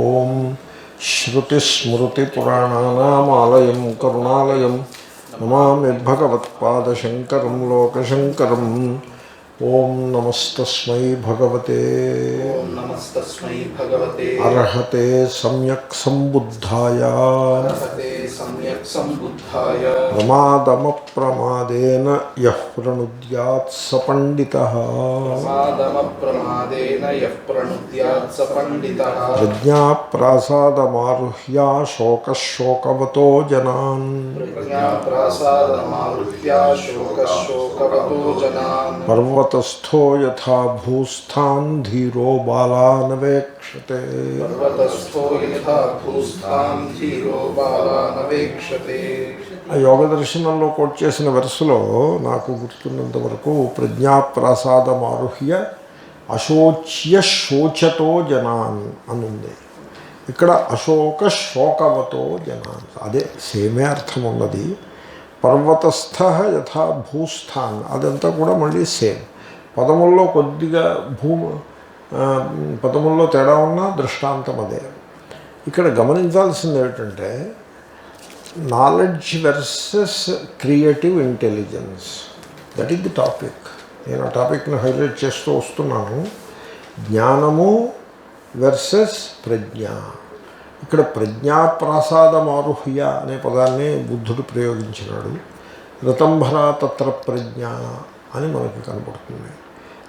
ఓం శ్రుతిస్మృతిపురాణానామాలయం కరుణాలయం నమామి భగవత్పాదశంకరం లోకశంకరం. ఓం నమస్తస్మై భగవతే అర్హతే సమ్యక్ సంబుద్ధాయ ప్రమాదమప్రమాదేన యః ప్రణుద్యాత్ స పండితః. ప్రజ్ఞాప్రాసాదమారుహ్య శోకశోకవతో జనాన్ పర్వతస్థో యథా భూస్థాన్ ధీరో బాలానవేక్షతే. ఆ యోగ దర్శనంలో కోట్ చేసిన వెర్సులో నాకు గుర్తున్నంత వరకు ప్రజ్ఞాప్రాసాదమారుహ్య అశోచ్య శోచతో జనాన్ అనుంది. ఇక్కడ అశోక శోకవతో జనాన్ అదే సేమే అర్థం ఉన్నది. పర్వతస్థ యథా భూస్థాన్ అదంతా కూడా మళ్ళీ సేమ్. పదముల్లో కొద్దిగా పదముల్లో తేడా ఉన్న దృష్టాంతం అదే. ఇక్కడ గమనించాల్సింది ఏమిటంటే knowledge versus creative intelligence, that is the topic. నేను ఆ టాపిక్ని హైలైట్ చేస్తూ వస్తున్నాను. జ్ఞానము వర్సెస్ ప్రజ్ఞ. ఇక్కడ ప్రజ్ఞాప్రాసాదమారుహ్య అనే పదాన్ని బుద్ధుడు ప్రయోగించినాడు. ఋతంభరా తత్ర ప్రజ్ఞ అని మనకి కనపడుతుంది.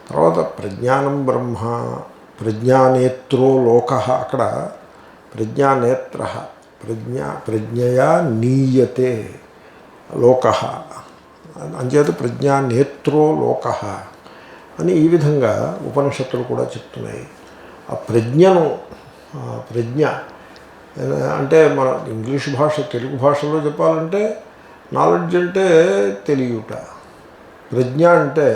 తర్వాత ప్రజ్ఞానం బ్రహ్మ, ప్రజ్ఞానేత్రో లోక. అక్కడ ప్రజ్ఞానేత్ర ప్రజ్ఞయా నీయతే లోక, అంచేత ప్రజ్ఞానేత్రో లోక అని ఈ విధంగా ఉపనిషత్తులు కూడా చెప్తున్నాయి. ఆ ప్రజ్ఞను ప్రజ్ఞ అంటే మన ఇంగ్లీష్ భాష తెలుగు భాషలో చెప్పాలంటే నాలెడ్జ్ అంటే తెలియుట, ప్రజ్ఞ అంటే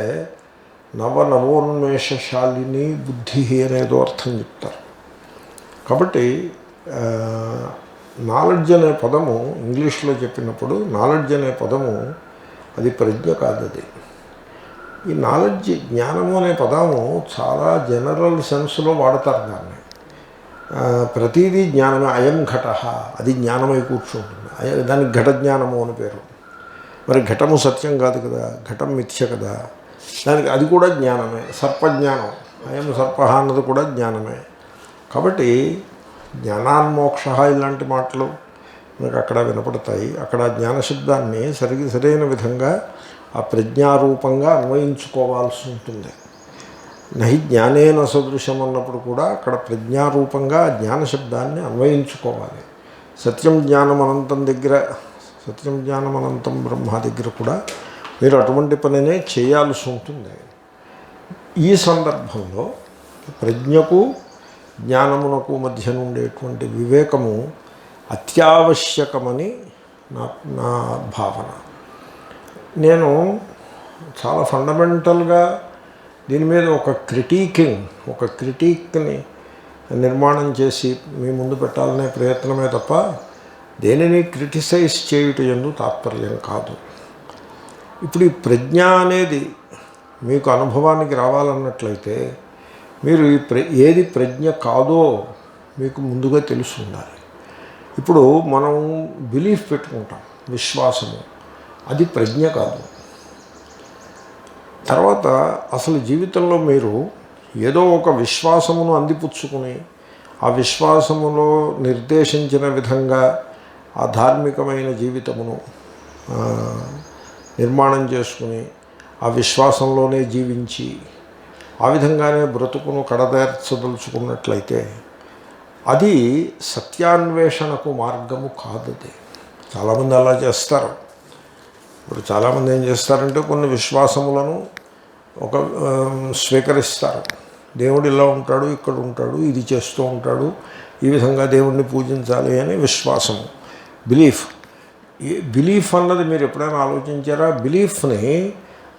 నవోన్మేషశాలిని బుద్ధి అనేదో అర్థం చెప్తారు. కాబట్టి నాలెడ్జ్ అనే పదము ఇంగ్లీష్లో చెప్పినప్పుడు నాలెడ్జ్ అనే పదము అది ప్రజ్ఞ కాదు. అది ఈ నాలెడ్జ్ జ్ఞానము అనే పదము చాలా జనరల్ సెన్స్లో వాడతారు దాన్ని. ప్రతిదీ జ్ఞానమే. అయం ఘట అది జ్ఞానమై కూర్చుంటుంది. దానికి ఘట జ్ఞానము అని పేరు. మరి ఘటము సత్యం కాదు కదా, ఘటం మిథ్య కదా, దానికి అది కూడా జ్ఞానమే. సర్పజ్ఞానం, అయం సర్ప అన్నది కూడా జ్ఞానమే. కాబట్టి జ్ఞానాన్మోక్ష ఇలాంటి మాటలు మనకు అక్కడ వినపడతాయి. అక్కడ జ్ఞానశబ్దాన్ని సరైన విధంగా ఆ ప్రజ్ఞారూపంగా అన్వయించుకోవాల్సి ఉంటుంది. నహి జ్ఞానేన సదృశం అన్నప్పుడు కూడా అక్కడ ప్రజ్ఞారూపంగా జ్ఞానశబ్దాన్ని అన్వయించుకోవాలి. సత్యం జ్ఞానం అనంతం దగ్గర, సత్యం జ్ఞానం అనంతం బ్రహ్మ దగ్గర కూడా మీరు అటువంటి పనినే చేయాల్సి ఉంటుంది. ఈ సందర్భంలో ప్రజ్ఞకు జ్ఞానమునకు మధ్య ఉండేటువంటి వివేకము అత్యావశ్యకమని నా భావన. నేను చాలా ఫండమెంటల్గా దీని మీద ఒక క్రిటిక్ని నిర్మాణం చేసి మీ ముందు పెట్టాలనే ప్రయత్నమే తప్ప దేనిని క్రిటిసైజ్ చేయుట యందు తాత్పర్యం కాదు. ఇప్పుడు ఈ ప్రజ్ఞ అనేది మీకు అనుభవానికి రావాలన్నట్లయితే మీరు ఏది ప్రజ్ఞ కాదో మీకు ముందుగా తెలుసు ఉండాలి. ఇప్పుడు మనం బిలీఫ్ పెట్టుకుంటాం, విశ్వాసము, అది ప్రజ్ఞ కాదు. తర్వాత అసలు జీవితంలో మీరు ఏదో ఒక విశ్వాసమును అందిపుచ్చుకుని ఆ విశ్వాసములో నిర్దేశించిన విధంగా ఆ ధార్మికమైన జీవితమును నిర్మాణం చేసుకుని ఆ విశ్వాసంలోనే జీవించి ఆ విధంగానే బ్రతుకును కడదేర్చదలుచుకున్నట్లయితే అది సత్యాన్వేషణకు మార్గము కాదు. అది చాలామంది అలా చేస్తారు. ఇప్పుడు చాలామంది ఏం చేస్తారంటే కొన్ని విశ్వాసములను స్వీకరిస్తారు. దేవుడు ఇలా ఉంటాడు, ఇక్కడ ఉంటాడు, ఇది చేస్తూ ఉంటాడు, ఈ విధంగా దేవుణ్ణి పూజించాలి అని విశ్వాసము, బిలీఫ్ అన్నది మీరు ఎప్పుడైనా ఆలోచించారా? బిలీఫ్ని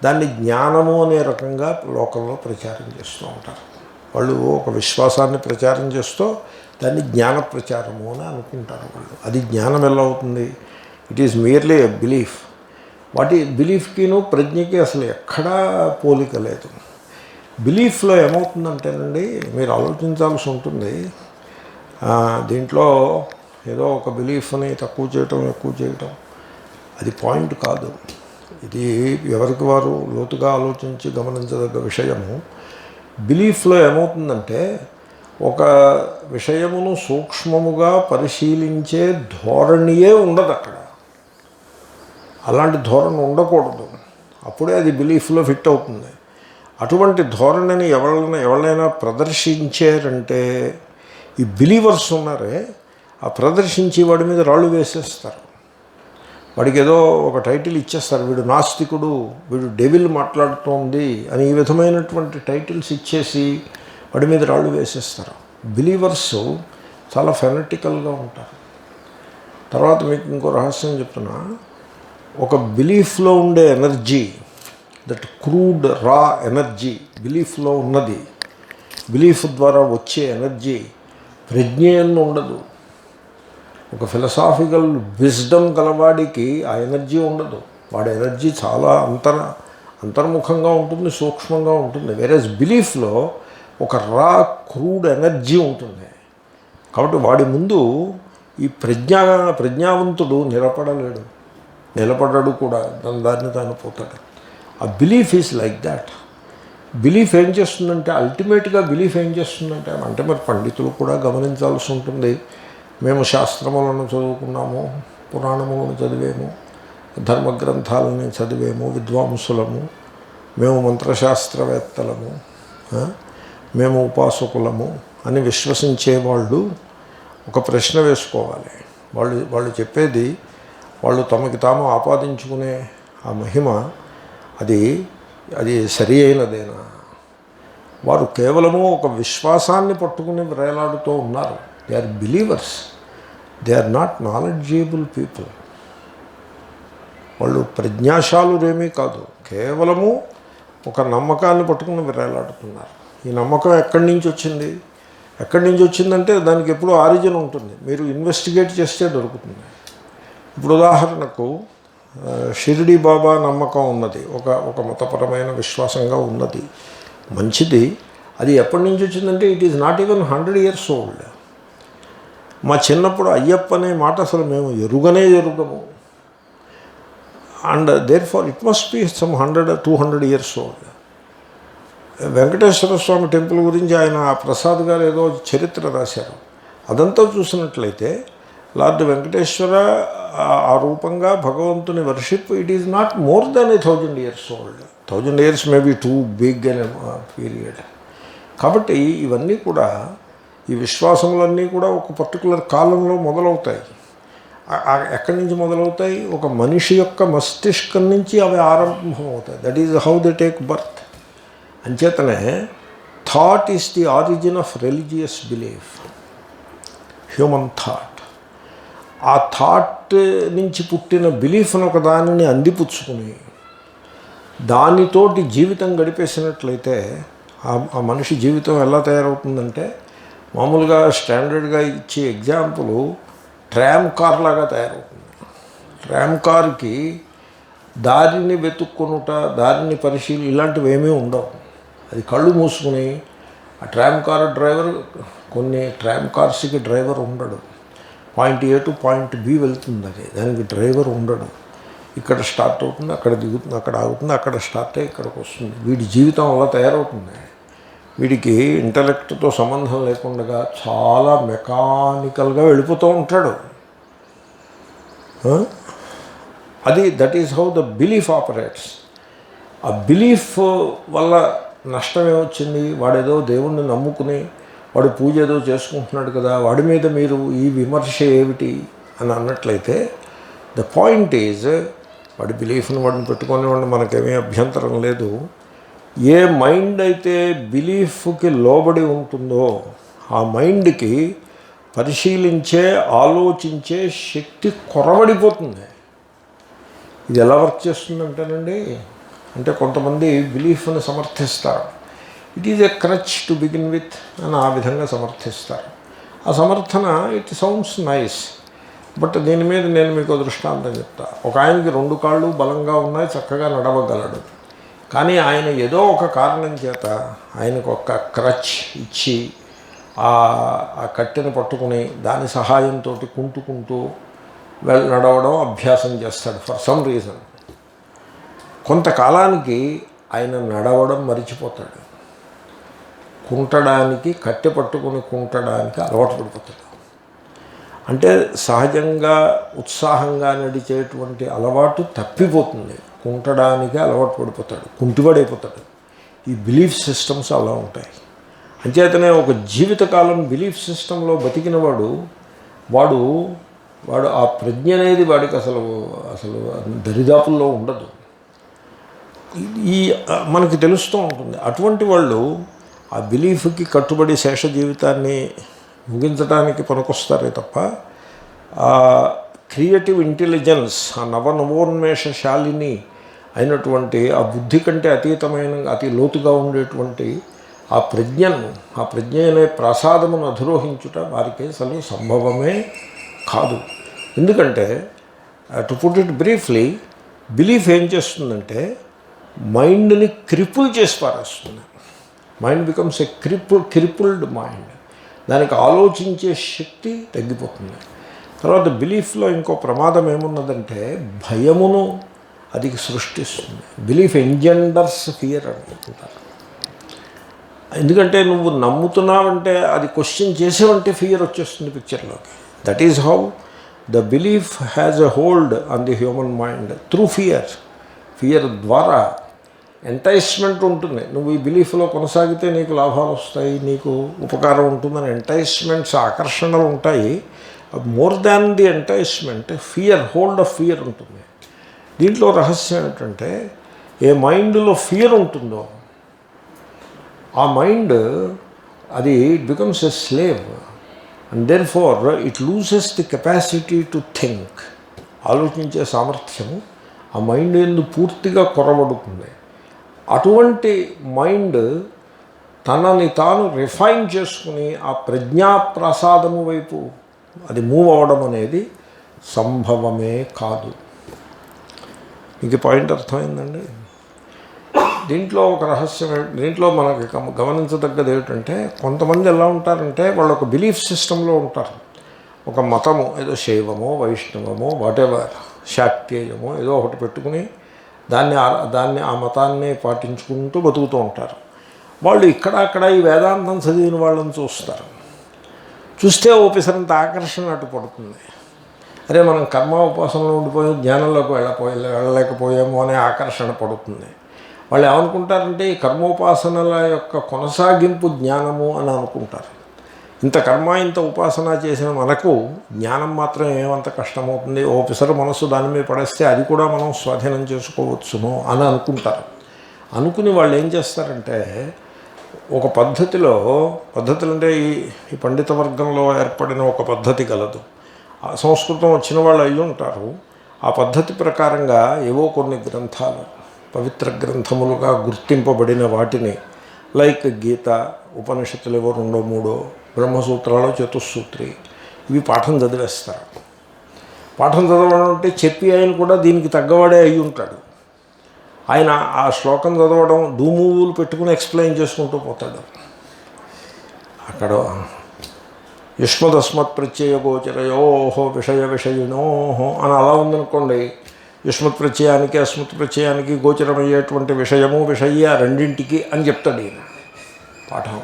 దాన్ని జ్ఞానము అనే రకంగా లోకంలో ప్రచారం చేస్తూ ఉంటారు. వాళ్ళు ఒక విశ్వాసాన్ని ప్రచారం చేస్తూ దాన్ని జ్ఞాన ప్రచారము అని అనుకుంటారు వాళ్ళు. అది జ్ఞానం ఎలా అవుతుంది? It is merely a belief. వాటి బిలీఫ్కిను ప్రజ్ఞకి అసలు ఎక్కడా పోలిక లేదు. బిలీఫ్లో ఏమవుతుందంటేనండి, మీరు ఆలోచించాల్సి ఉంటుంది. దీంట్లో ఏదో ఒక బిలీఫ్ని తక్కువ చేయటం ఎక్కువ చేయటం అది పాయింట్ కాదు. ఇది ఎవరికి వారు లోతుగా ఆలోచించి గమనించదగ్గ విషయము. బిలీఫ్లో ఏమవుతుందంటే ఒక విషయమును సూక్ష్మముగా పరిశీలించే ధోరణియే ఉండదు అక్కడ. అలాంటి ధోరణి ఉండకూడదు, అప్పుడే అది బిలీఫ్లో ఫిట్ అవుతుంది. అటువంటి ధోరణిని ఎవరైనా ప్రదర్శించారంటే ఈ బిలీవర్స్ ఉన్నారే, ఆ ప్రదర్శించి వాడి మీద రాళ్ళు వేసేస్తారు. వాడికి ఏదో ఒక టైటిల్ ఇచ్చేస్తారు, వీడు నాస్తికుడు, వీడు డెవిల్ మాట్లాడుతోంది అని ఈ విధమైనటువంటి టైటిల్స్ ఇచ్చేసి వాడి మీద రాళ్ళు వేసేస్తారు. బిలీవర్స్ చాలా ఫెనటికల్గా ఉంటారు. తర్వాత మీకు ఇంకో రహస్యం చెప్తున్నా. ఒక బిలీఫ్లో ఉండే ఎనర్జీ, దట్ క్రూడ్ రా ఎనర్జీ బిలీఫ్లో ఉన్నది, బిలీఫ్ ద్వారా వచ్చే ఎనర్జీ ప్రజ్ఞ ఉండదు. ఒక ఫిలసాఫికల్ విజ్డమ్ గలవాడికి ఆ ఎనర్జీ ఉండదు. వాడి ఎనర్జీ చాలా అంతర్ముఖంగా ఉంటుంది, సూక్ష్మంగా ఉంటుంది. వేరేస్ బిలీఫ్లో ఒక రా క్రూడ్ ఎనర్జీ ఉంటుంది. కాబట్టి వాడి ముందు ఈ ప్రజ్ఞావంతుడు నిలబడడు కూడా, దాన్ని తాను పోతాడు. ఆ belief is like that. Belief ఏం చేస్తుందంటే అల్టిమేట్గా బిలీఫ్ ఏం చేస్తుందంటే, అంటే మరి పండితులు కూడా గమనించాల్సి ఉంటుంది. మేము శాస్త్రములను చదువుకున్నాము, పురాణములను చదివేము, ధర్మగ్రంథాలని చదివేము, విద్వాంసులము, మేము మంత్రశాస్త్రవేత్తలము, మేము ఉపాసకులము అని విశ్వసించేవాళ్ళు ఒక ప్రశ్న వేసుకోవాలి. వాళ్ళు చెప్పేది, వాళ్ళు తమకి తాము ఆపాదించుకునే ఆ మహిమ అది సరి అయినదేనా? వారు కేవలము ఒక విశ్వాసాన్ని పట్టుకుని వేలాడుతూ ఉన్నారు. They are believers, they are not knowledgeable people. వాళ్ళు ప్రజ్ఞాశాలురేమీ కాదు, కేవలము ఒక నమ్మకాన్ని పట్టుకుని వేలాడుతున్నారు. ఈ నమ్మకం ఎక్కడి నుంచి వచ్చిందంటే దానికి ఎప్పుడూ ఆరిజిన్ ఉంటుంది. మీరు ఇన్వెస్టిగేట్ చేస్తే దొరుకుతుంది. ఇప్పుడు ఉదాహరణకు షిరిడి బాబా నమ్మకం ఉన్నది, ఒక మతపరమైన విశ్వాసంగా ఉన్నది, మంచిది. అది ఎప్పటి నుంచి వచ్చిందంటే it is not even 100 years old. మా చిన్నప్పుడు అయ్యప్ప అనే మాట అసలు మేము ఎరుగము. And therefore it must be some 100-200 years old. Venkateswara Swami temple గురించి ఆయన ప్రసాద్ గారు ఏదో చరిత్ర రాశారు. అదంతా చూసినట్లయితే లార్డ్ వెంకటేశ్వర ఆ రూపంగా భగవంతుని worship, it is not more than 1000 years old. 1000 years may be too big అనే పీరియడ్. కాబట్టి ఇవన్నీ కూడా, ఈ విశ్వాసములన్నీ కూడా ఒక పర్టికులర్ కాలంలో మొదలవుతాయి. ఎక్కడి నుంచి మొదలవుతాయి? ఒక మనిషి యొక్క మస్తిష్కం నుంచి అవి ఆరంభం అవుతాయి. That is how they take birth. అంచేతనే thought is the origin of religious belief, human thought. ఆ థాట్ నుంచి పుట్టిన బిలీఫ్ను ఒక దానిని అందిపుచ్చుకుని దానితోటి జీవితం గడిపేసినట్లయితే ఆ మనిషి జీవితం ఎలా తయారవుతుందంటే, మామూలుగా స్టాండర్డ్గా ఇచ్చే ఎగ్జాంపుల్ ట్రామ్ కార్ లాగా తయారవుతుంది. ట్రామ్ కార్కి దారిని వెతుక్కునుట, దారిని ఇలాంటివి ఏమీ ఉండవు. అది కళ్ళు మూసుకుని ఆ ట్రామ్ కార్ డ్రైవర్, కొన్ని ట్రామ్ కార్స్కి డ్రైవర్ ఉండడు. Point A to point B వెళ్తుంది, అది దానికి డ్రైవర్ ఉండడు. ఇక్కడ స్టార్ట్ అవుతుంది, అక్కడ దిగుతుంది, అక్కడ ఆగుతుంది, అక్కడ స్టార్ట్ అయ్యి ఇక్కడికి వస్తుంది. వీడి జీవితం అలా తయారవుతుంది. వీడికి ఇంటలెక్ట్తో సంబంధం లేకుండా చాలా మెకానికల్గా వెళ్ళిపోతూ ఉంటాడు. That is how the belief operates. ఆ బిలీఫ్ వల్ల నష్టం ఏమొచ్చింది? వాడేదో దేవుణ్ణి నమ్ముకుని వాడు పూజ ఏదో చేసుకుంటున్నాడు కదా, వాడి మీద మీరు ఈ విమర్శ ఏమిటి అని అన్నట్లయితే, ద పాయింట్ ఈజ్ వాడి బిలీఫ్ని వాడిని పెట్టుకునేవాడిని మనకేమీ అభ్యంతరం లేదు. ఏ మైండ్ అయితే బిలీఫ్కి లోబడి ఉంటుందో ఆ మైండ్కి పరిశీలించే, ఆలోచించే శక్తి కొరవడిపోతుంది. ఇది ఎలా వర్క్ చేస్తుందంటేనండి, అంటే కొంతమంది బిలీఫ్ని సమర్థిస్తారు. It is a crutch to begin with అని ఆ విధంగా సమర్థిస్తారు. ఆ సమర్థన ఇట్ సౌండ్స్ నైస్, బట్ దీని మీద నేను మీకు దృష్టాంతం చెప్తా. ఒక ఆయనకి 2 కాళ్ళు బలంగా ఉన్నాయి, చక్కగా నడవగలడు. కానీ ఆయన ఏదో ఒక కారణం చేత ఆయనకు ఒక క్రచ్ ఇచ్చి ఆ కట్టెను పట్టుకుని దాని సహాయంతో కుంటుకుంటూ నడవడం అభ్యాసం చేస్తాడు ఫర్ సమ్ రీజన్. కొంతకాలానికి ఆయన నడవడం మరిచిపోతాడు, కుంటడానికి కట్టె పట్టుకుని కుంటడానికి అలవాటు పడిపోతాడు. అంటే సహజంగా ఉత్సాహంగా నడిచేటువంటి అలవాటు తప్పిపోతుంది, కుంటడానికి అలవాటు పడిపోతాడు, కుంటివాడైపోతాడు. ఈ బిలీఫ్ సిస్టమ్స్ అలా ఉంటాయి. అంచేతనే ఒక జీవితకాలం బిలీఫ్ సిస్టంలో బతికినవాడు వాడు ఆ ప్రజ్ఞ అనేది వాడికి అసలు దరిదాపుల్లో ఉండదు. ఈ మనకి తెలుస్తూ ఉంటుంది. అటువంటి వాళ్ళు ఆ బిలీఫ్కి కట్టుబడి శేష జీవితాన్ని ముగించడానికి పనికొస్తారే తప్ప ఆ క్రియేటివ్ ఇంటెలిజెన్స్, ఆ నవోన్మేషశాలిని అయినటువంటి ఆ బుద్ధి కంటే అతీతమైన అతి లోతుగా ఉండేటువంటి ఆ ప్రజ్ఞ అనే ప్రసాదమును అధిరోహించుట వారికి అసలు సంభవమే కాదు. ఎందుకంటే to put it briefly, belief ఏం చేస్తుందంటే మైండ్ని క్రిపుల్ చేసి పారేస్తుంది. Mind becomes a crippled mind. దానికి ఆలోచించే శక్తి తగ్గిపోతుంది. తర్వాత బిలీఫ్లో ఇంకో ప్రమాదం ఏమున్నదంటే భయమును అది సృష్టిస్తుంది. బిలీఫ్ ఎంజెండర్స్ ఫియర్ అనుకుంటారు. ఎందుకంటే నువ్వు నమ్ముతున్నావంటే అది క్వశ్చన్ చేసేవంటే ఫియర్ వచ్చేస్తుంది పిక్చర్లోకి. That is how the belief has a hold on the human mind through fear ద్వారా ఎంటైస్మెంట్ ఉంటుంది. నువ్వు ఈ బిలీఫ్లో కొనసాగితే నీకు లాభాలు వస్తాయి, నీకు ఉపకారం ఉంటుందని ఎంటైస్మెంట్స్, ఆకర్షణలు ఉంటాయి. More than the enticement hold of fear ఉంటుంది. దీంట్లో రహస్యం ఏంటంటే ఏ మైండ్లో ఫియర్ ఉంటుందో ఆ మైండ్ అది it becomes a slave and therefore it loses the capacity to think. ఆలోచించే సామర్థ్యం ఆ మైండ్ ఎందు పూర్తిగా కొరవడుతుంది. అటువంటి మైండ్ తనని తాను రిఫైన్ చేసుకుని ఆ ప్రజ్ఞాప్రసాదము వైపు అది మూవ్ అవ్వడం అనేది సంభవమే కాదు. మీకు పాయింట్ అర్థమైందండి? దీంట్లో ఒక రహస్యం, దీంట్లో మనకి గమనించదగ్గది ఏమిటంటే కొంతమంది ఎలా ఉంటారంటే వాళ్ళు ఒక బిలీఫ్ సిస్టంలో ఉంటారు. ఒక మతము, ఏదో శైవమో వైష్ణవమో వాటెవర్, శాక్తేయమో ఏదో ఒకటి పెట్టుకుని దాన్ని ఆ మతాన్ని పాటించుకుంటూ బతుకుతూ ఉంటారు. వాళ్ళు ఇక్కడ ఈ వేదాంతం చదివిన వాళ్ళని చూస్తే ఓపిసరంత ఆకర్షణ అటు పడుతుంది. అరే మనం కర్మ ఉపాసనలో ఉండిపోయి జ్ఞానంలోకి వెళ్ళలేకపోయాము అనే ఆకర్షణ పడుతుంది. వాళ్ళు ఏమనుకుంటారంటే ఈ కర్మోపాసనల యొక్క కొనసాగింపు జ్ఞానము అని అనుకుంటారు. ఇంత కర్మ ఇంత ఉపాసన చేసిన మనకు జ్ఞానం మాత్రం ఏమంత కష్టమవుతుంది, ఓపిసరు మనసు దాని మీద పడేస్తే అది కూడా మనం స్వాధీనం చేసుకోవచ్చును అని అనుకుంటారు. అనుకుని వాళ్ళు ఏం చేస్తారంటే ఒక పద్ధతులు అంటే ఈ పండిత వర్గంలో ఏర్పడిన ఒక పద్ధతి కలదు. సంస్కృతం వచ్చిన వాళ్ళు అయ్యి ఉంటారు. ఆ పద్ధతి ప్రకారంగా ఏవో కొన్ని గ్రంథాలు పవిత్ర గ్రంథములుగా గుర్తింపబడిన వాటిని లైక్ గీత, ఉపనిషత్తులు ఏవో 2-3, బ్రహ్మసూత్రాలు, చతుస్సూత్రి, ఇవి పాఠం చదివేస్తారు. పాఠం చదవడం అంటే చెప్పి ఆయన కూడా దీనికి తగ్గవాడే అయి ఉంటాడు. ఆయన ఆ శ్లోకం చదవడం డూమూవులు పెట్టుకుని ఎక్స్ప్లెయిన్ చేసుకుంటూ పోతాడు. అక్కడ యుష్మదస్మత్ ప్రత్యయ గోచరయోహో విషయినోహో అని అలా ఉందనుకోండి. యుష్మత్ ప్రత్యయానికి అస్మత్ ప్రత్యయానికి గోచరమయ్యేటువంటి విషయము విషయ రెండింటికి అని చెప్తాడు ఈయన పాఠం.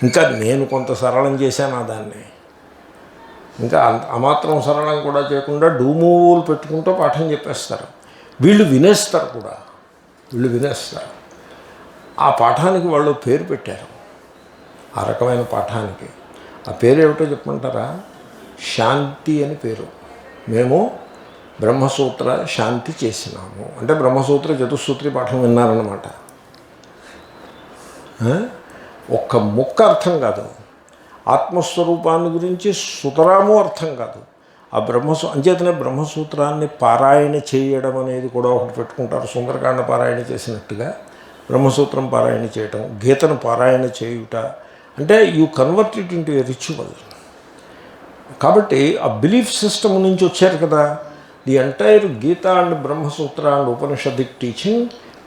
ఇంకా నేను కొంత సరళం చేశాను దాన్ని, ఇంకా అమాత్రం సరళం కూడా చేయకుండా డూమూవులు పెట్టుకుంటూ పాఠం చెప్పేస్తారు. వీళ్ళు వినేస్తారు. ఆ పాఠానికి వాళ్ళు పేరు పెట్టారు. ఆ రకమైన పాఠానికి ఆ పేరు ఏమిటో చెప్పమంటారా? శాంతి అని పేరు. మేము బ్రహ్మసూత్ర శాంతి చేసినాము అంటే బ్రహ్మసూత్ర చతుస్సూత్రి పాఠం విన్నారన్నమాట. ఒక్క ముక్క అర్థం కాదు, ఆత్మస్వరూపాన్ని గురించి సుతరాము అర్థం కాదు. ఆ అంచేతనే బ్రహ్మసూత్రాన్ని పారాయణ చేయడం అనేది కూడా ఒకటి పెట్టుకుంటారు. సుందరకాండ పారాయణ చేసినట్టుగా బ్రహ్మసూత్రం పారాయణ చేయటం, గీతను పారాయణ చేయుట అంటే you convert it into a ritual. కాబట్టి ఆ బిలీఫ్ సిస్టమ్ నుంచి వచ్చారు కదా. The entire Gita and Brahmasutra and Upanishadic teaching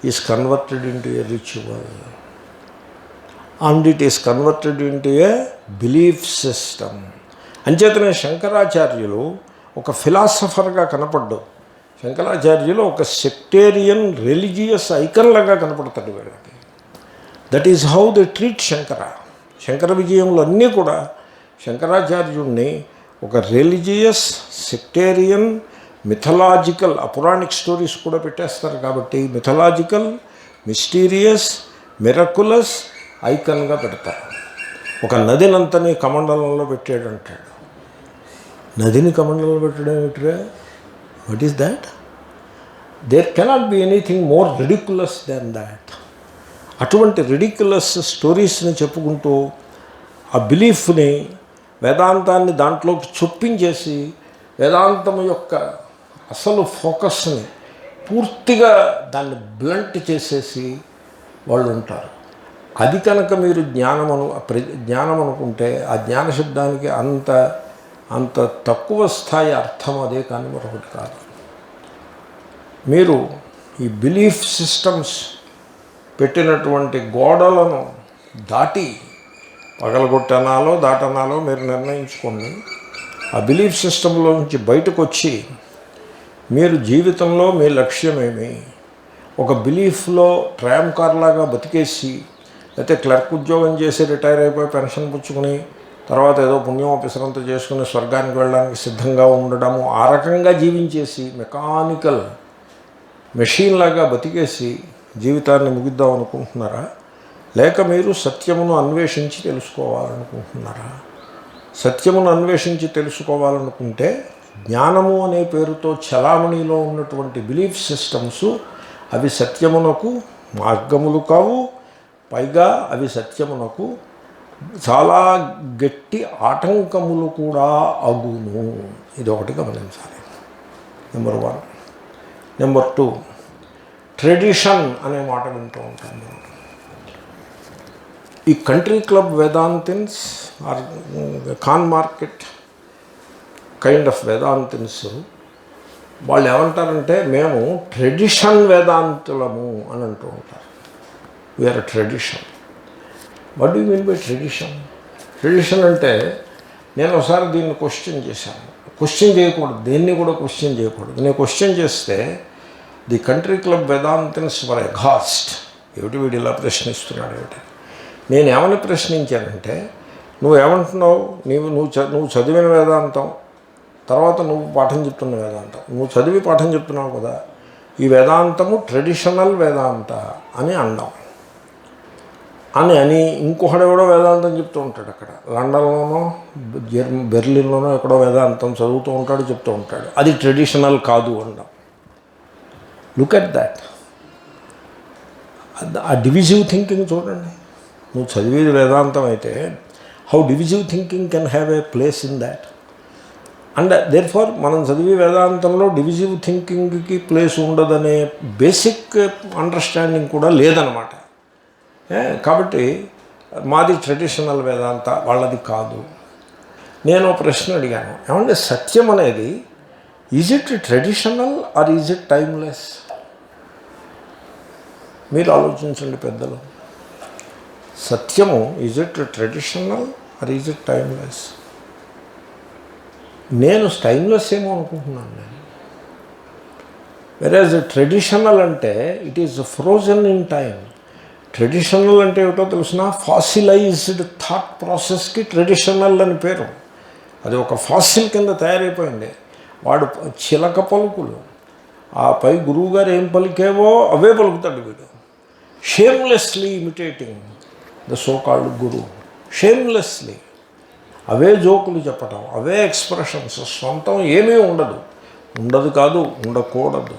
is converted into a ritual. And it is converted into a belief system. అంచేతనే శంకరాచార్యులు ఒక ఫిలాసఫర్గా కనపడ్డు. శంకరాచార్యులు ఒక సెక్టేరియన్ రిలీజియస్ ఐకన్లాగా కనపడతాడు వీళ్ళకి. That is how they treat Shankara. Shankara విజయములు అన్నీ కూడా శంకరాచార్యుడిని ఒక రిలీజియస్, సెక్టేరియన్, మిథలాజికల్, అపురాణిక్ స్టోరీస్ కూడా పెట్టేస్తారు కాబట్టి మిథలాజికల్, మిస్టీరియస్, మిరకులస్ ఐకన్గా పెడతారు. ఒక నదినంతని కమండలంలో పెట్టాడంటాడు. నదిని కమండలంలో పెట్టడం ఏమిటిరా? What is that? There cannot be anything more ridiculous than that. అటువంటి రిడిక్యులస్ స్టోరీస్ని చెప్పుకుంటూ ఆ బిలీఫ్ని, వేదాంతాన్ని దాంట్లోకి చొప్పించేసి వేదాంతం యొక్క అసలు ఫోకస్ని పూర్తిగా దాన్ని బ్లంట్ చేసేసి వాళ్ళు ఉంటారు. అది కనుక మీరు జ్ఞానం అనుకుంటే ఆ జ్ఞాన శబ్దానికి అంత తక్కువ స్థాయి అర్థం అదే కానీ మరొకటి కాదు. మీరు ఈ బిలీఫ్ సిస్టమ్స్ పెట్టినటువంటి గోడలను దాటి పగలగొట్టనాలో దాటనాలో మీరు నిర్ణయించుకోండి. ఆ బిలీఫ్ సిస్టంలో నుంచి బయటకు వచ్చి మీరు జీవితంలో మీ లక్ష్యమేమి, ఒక బిలీఫ్లో ట్రామ్ కార్ లాగా బతికేసి, అయితే క్లర్క్ ఉద్యోగం చేసి రిటైర్ అయిపోయి పెన్షన్ పుచ్చుకుని తర్వాత ఏదో పుణ్యం ఆఫీసరంతా చేసుకుని స్వర్గానికి వెళ్ళడానికి సిద్ధంగా ఉండడము, ఆ రకంగా జీవించేసి మెకానికల్ మెషిన్ లాగా బతికేసి జీవితాన్ని ముగిద్దాం అనుకుంటున్నారా? లేక మీరు సత్యమును అన్వేషించి తెలుసుకోవాలనుకుంటున్నారా? సత్యమును అన్వేషించి తెలుసుకోవాలనుకుంటే జ్ఞానము అనే పేరుతో చలామణిలో ఉన్నటువంటి బిలీఫ్ సిస్టమ్స్ అవి సత్యమునకు మార్గములు కావు. పైగా అవి సత్యమునకు చాలా గట్టి ఆటంకములు కూడా అగును. ఇది ఒకటి గమనించాలి. నెంబర్ 1. నెంబర్ 2, ట్రెడిషన్ అనే మాట వింటూ ఉంటాను. ఈ country club Vedantins or Khan Market kind of Vedantins వాళ్ళు ఏమంటారంటే మేము ట్రెడిషన్ వేదాంతులము అని అంటూ ఉంటారు. We are tradition. What do you mean by tradition? Tradition అంటే నేను ఒకసారి దీన్ని క్వశ్చన్ చేశాను. క్వశ్చన్ చేయకూడదు, దేన్ని కూడా క్వశ్చన్ చేయకూడదు. నేను క్వశ్చన్ చేస్తే the country club Vedantins for ఎగ్హాస్ట్. ఏమిటి వీడు ఇలా ప్రశ్నిస్తున్నాడు ఏమిటి? నేను ఏమని ప్రశ్నించానంటే, నువ్వేమంటున్నావు? నువ్వు చదివిన వేదాంతం, తర్వాత నువ్వు పాఠం చెప్తున్న వేదాంతం, నువ్వు చదివి పాఠం చెప్తున్నావు కదా, ఈ వేదాంతము ట్రెడిషనల్ వేదాంత అని అన్నాం అని ఇంకొకడెవడో వేదాంతం చెప్తూ ఉంటాడు. అక్కడ లండన్లోనో బెర్లిన్లోనో ఎక్కడో వేదాంతం చదువుతూ ఉంటాడు, చెప్తూ ఉంటాడు. అది ట్రెడిషనల్ కాదు అన్నాం. Look at that. ఆ డివిజివ్ థింకింగ్ చూడండి. నువ్వు చదివేది వేదాంతం అయితే how divisive thinking can have a place in that. And therefore మనం చదివే వేదాంతంలో డివిజివ్ థింకింగ్కి ప్లేస్ ఉండదనే బేసిక్ అండర్స్టాండింగ్ కూడా లేదనమాట. కాబట్టి మాది ట్రెడిషనల్ వేదాంత, వాళ్ళది కాదు. నేను ప్రశ్న అడిగాను, ఏమంటే సత్యం అనేది is it traditional or is it timeless? మీరు ఆలోచించండి పెద్దలు. సత్యము is it traditional or is it timeless? నేను టైమ్లెస్ ఏమో అనుకుంటున్నాను నేను. వెరాజ్ ట్రెడిషనల్ అంటే it is frozen in time. Traditional అంటే ఏమిటో తెలిసిన, ఫాసిలైజ్డ్ థాట్ ప్రాసెస్కి ట్రెడిషనల్ అని పేరు. అది ఒక ఫాసిల్ కింద తయారైపోయింది. వాడు చిలక పలుకులు, ఆ పై గురువుగారు ఏం పలికేవో అవే పలుకుతాడు వీడు. Shamelessly imitating the so called guru. Shamelessly అవే జోకులు చెప్పటం, అవే ఎక్స్ప్రెషన్స్, సొంతం ఏమీ ఉండదు కాదు, ఉండకూడదు.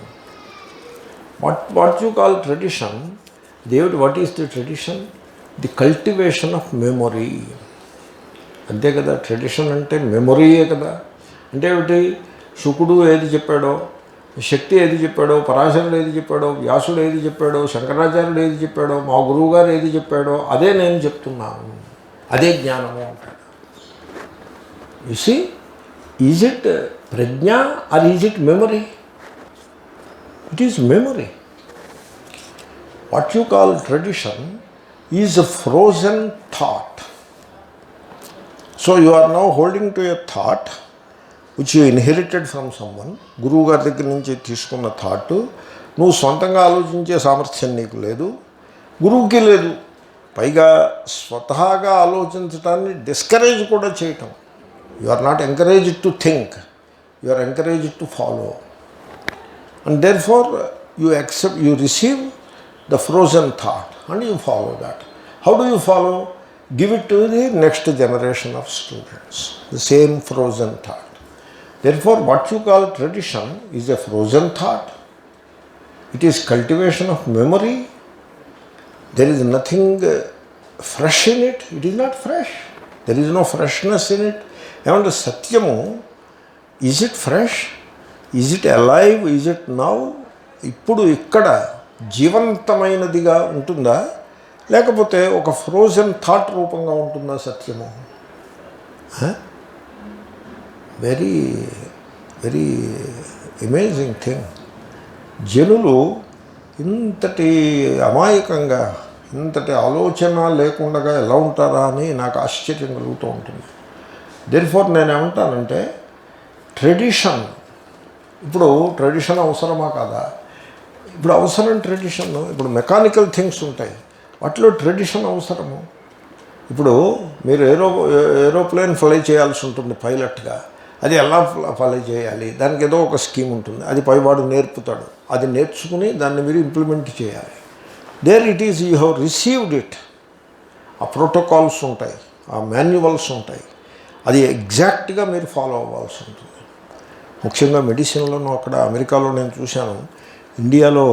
What you call tradition? దేవుడు what is the tradition? The cultivation of memory. అంతే కదా ట్రెడిషన్ అంటే, మెమొరీయే కదా. అంటే ఏమిటి? శుకుడు ఏది చెప్పాడో, శక్తి ఏది చెప్పాడో, పరాశరుడు ఏది చెప్పాడో, వ్యాసుడు ఏది చెప్పాడో, శంకరాచార్యుడు ఏది చెప్పాడో, మా గురువుగారు ఏది చెప్పాడో అదే నేను చెప్తున్నాను, అదే జ్ఞానము అంటాడు. యు సీ, ఈజ్ ఇట్ ప్రజ్ఞ or is it memory? It is memory. What you call tradition is a frozen thought. So you are now holding to a thought which you inherited from someone. గురువు గారి దగ్గర నుంచి తీసుకున్న thought నువ్వు సొంతంగా ఆలోచించే సామర్థ్యం నీకు లేదు, గురువుకి లేదు. పైగా స్వతహాగా ఆలోచించడాన్ని డిస్కరేజ్ కూడా చేయటం. You are not encouraged to think, you are encouraged to follow. And therefore you receive the frozen thought and you follow that. How do you follow? Give it to the next generation of students, the same frozen thought. Therefore, what you call tradition is a frozen thought. It is cultivation of memory. There is nothing fresh in it. It is not fresh. There is no freshness in it. And Satyamu, is it fresh? Is it alive? Is it now? ఇప్పుడు ఇక్కడ జీవంతమైనదిగా ఉంటుందా, లేకపోతే ఒక frozen thought రూపంగా ఉంటుందా సత్యము? Very very amazing thing. జనులు ఇంతటి అమాయకంగా, ఇంతటి ఆలోచన లేకుండా ఎలా ఉంటారా అని నాకు ఆశ్చర్యం కలుగుతూ ఉంటుంది. దేర్ఫోర్ నేనేమంటానంటే ట్రెడిషన్, ఇప్పుడు ట్రెడిషన్ అవసరమా కాదా? ఇప్పుడు అవసరం ట్రెడిషన్. ఇప్పుడు మెకానికల్ థింగ్స్ ఉంటాయి, వాటిలో ట్రెడిషన్ అవసరము. ఇప్పుడు మీరు ఏరోప్లేన్ ఫ్లై చేయాల్సి ఉంటుంది పైలట్గా, అది ఎలా ఫ్లై చేయాలి, దానికి ఏదో ఒక స్కీమ్ ఉంటుంది, అది పైవాడు నేర్పుతాడు, అది నేర్చుకుని దాన్ని మీరు ఇంప్లిమెంట్ చేయాలి. There it is, you have received it. ఆ ప్రోటోకాల్స్ ఉంటాయి, ఆ మాన్యువల్స్ ఉంటాయి, అది ఎగ్జాక్ట్గా మీరు ఫాలో అవ్వాల్సి ఉంటుంది. ముఖ్యంగా మెడిసిన్లోనూ అక్కడ అమెరికాలో నేను చూశాను, ఇండియాలో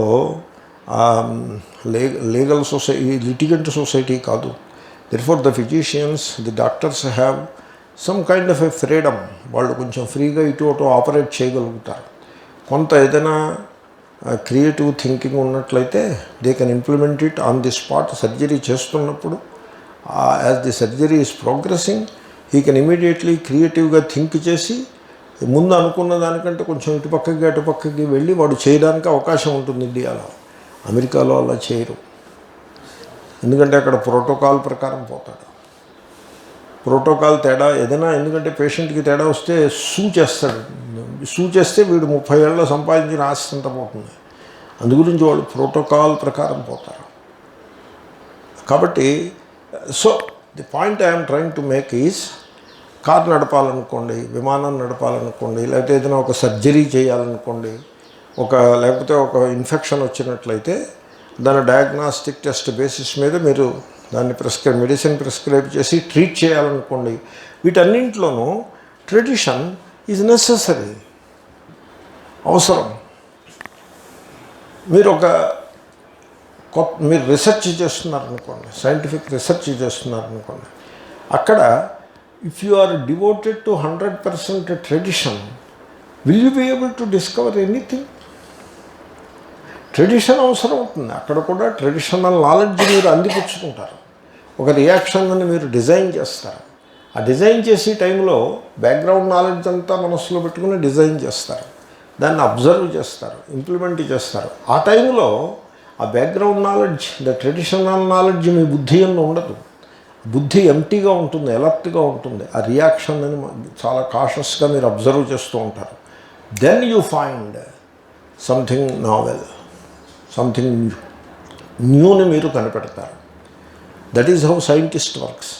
లీగల్ సొసైటీ, లిటిగెంట్ సొసైటీ కాదు. Therefore the physicians, the doctors have some kind of a freedom. వాళ్ళు కొంచెం ఫ్రీగా ఇటు అటు ఆపరేట్ చేయగలుగుతారు. కొంత ఏదైనా క్రియేటివ్ థింకింగ్ ఉన్నట్లయితే they can implement it on the spot. Surgery చేస్తున్నప్పుడు as the surgery is progressing, he can immediately క్రియేటివ్గా థింక్ చేసి ముందు అనుకున్న దానికంటే కొంచెం ఇటుపక్కకి అటుపక్కకి వెళ్ళి వాడు చేయడానికి అవకాశం ఉంటుంది. ఇండియాలో, అమెరికాలో అలా చేయరు. ఎందుకంటే అక్కడ ప్రోటోకాల్ ప్రకారం పోతాడు. ప్రోటోకాల్ తేడా ఏదైనా, ఎందుకంటే పేషెంట్కి తేడా వస్తే చేస్తాడు. చేస్తే వీడు 30 ఏళ్ళలో సంపాదించిన ఆస్తి అంతా పోతుంది. అందుగురించి వాళ్ళు ప్రోటోకాల్ ప్రకారం పోతారు. కాబట్టి so the point I'm trying to make is, car నడపాలనుకోండి, విమానం నడపాలనుకోండి, లేకపోతే ఏదైనా ఒక సర్జరీ చేయాలనుకోండి, లేకపోతే ఒక ఇన్ఫెక్షన్ వచ్చినట్లయితే దాని డయాగ్నాస్టిక్ టెస్ట్ బేసిస్ మీద మీరు దాన్ని మెడిసిన్ ప్రిస్క్రైబ్ చేసి ట్రీట్ చేయాలనుకోండి. వీటన్నింటిలోనూ ట్రెడిషన్ ఈజ్ నెసెసరీ, అవసరం. మీరు రీసెర్చ్ చేస్తున్నారనుకోండి, సైంటిఫిక్ రీసెర్చ్ చేస్తున్నారనుకోండి, అక్కడ if you are devoted to 100% tradition, will you be able to discover anything? Tradition అవసరం అవుతుంది. అక్కడ కూడా ట్రెడిషనల్ నాలెడ్జ్ మీరు అందిపుచ్చుకుంటారు. ఒక రియాక్షన్ని మీరు డిజైన్ చేస్తారు. ఆ డిజైన్ చేసే టైంలో బ్యాక్గ్రౌండ్ నాలెడ్జ్ అంతా మనసులో పెట్టుకుని డిజైన్ చేస్తారు, దాన్ని అబ్జర్వ్ చేస్తారు, ఇంప్లిమెంట్ చేస్తారు. ఆ టైంలో ఆ background knowledge, the traditional knowledge మీ బుద్ధి అన్న ఉండదు. బుద్ధి ఎంటీగా ఉంటుంది, ఎలర్ట్గా ఉంటుంది. ఆ రియాక్షన్ అని చాలా కాషస్గా మీరు అబ్జర్వ్ చేస్తూ ఉంటారు. Then you find something novel, something న్యూని మీరు కనిపెడతారు. That is how scientist works.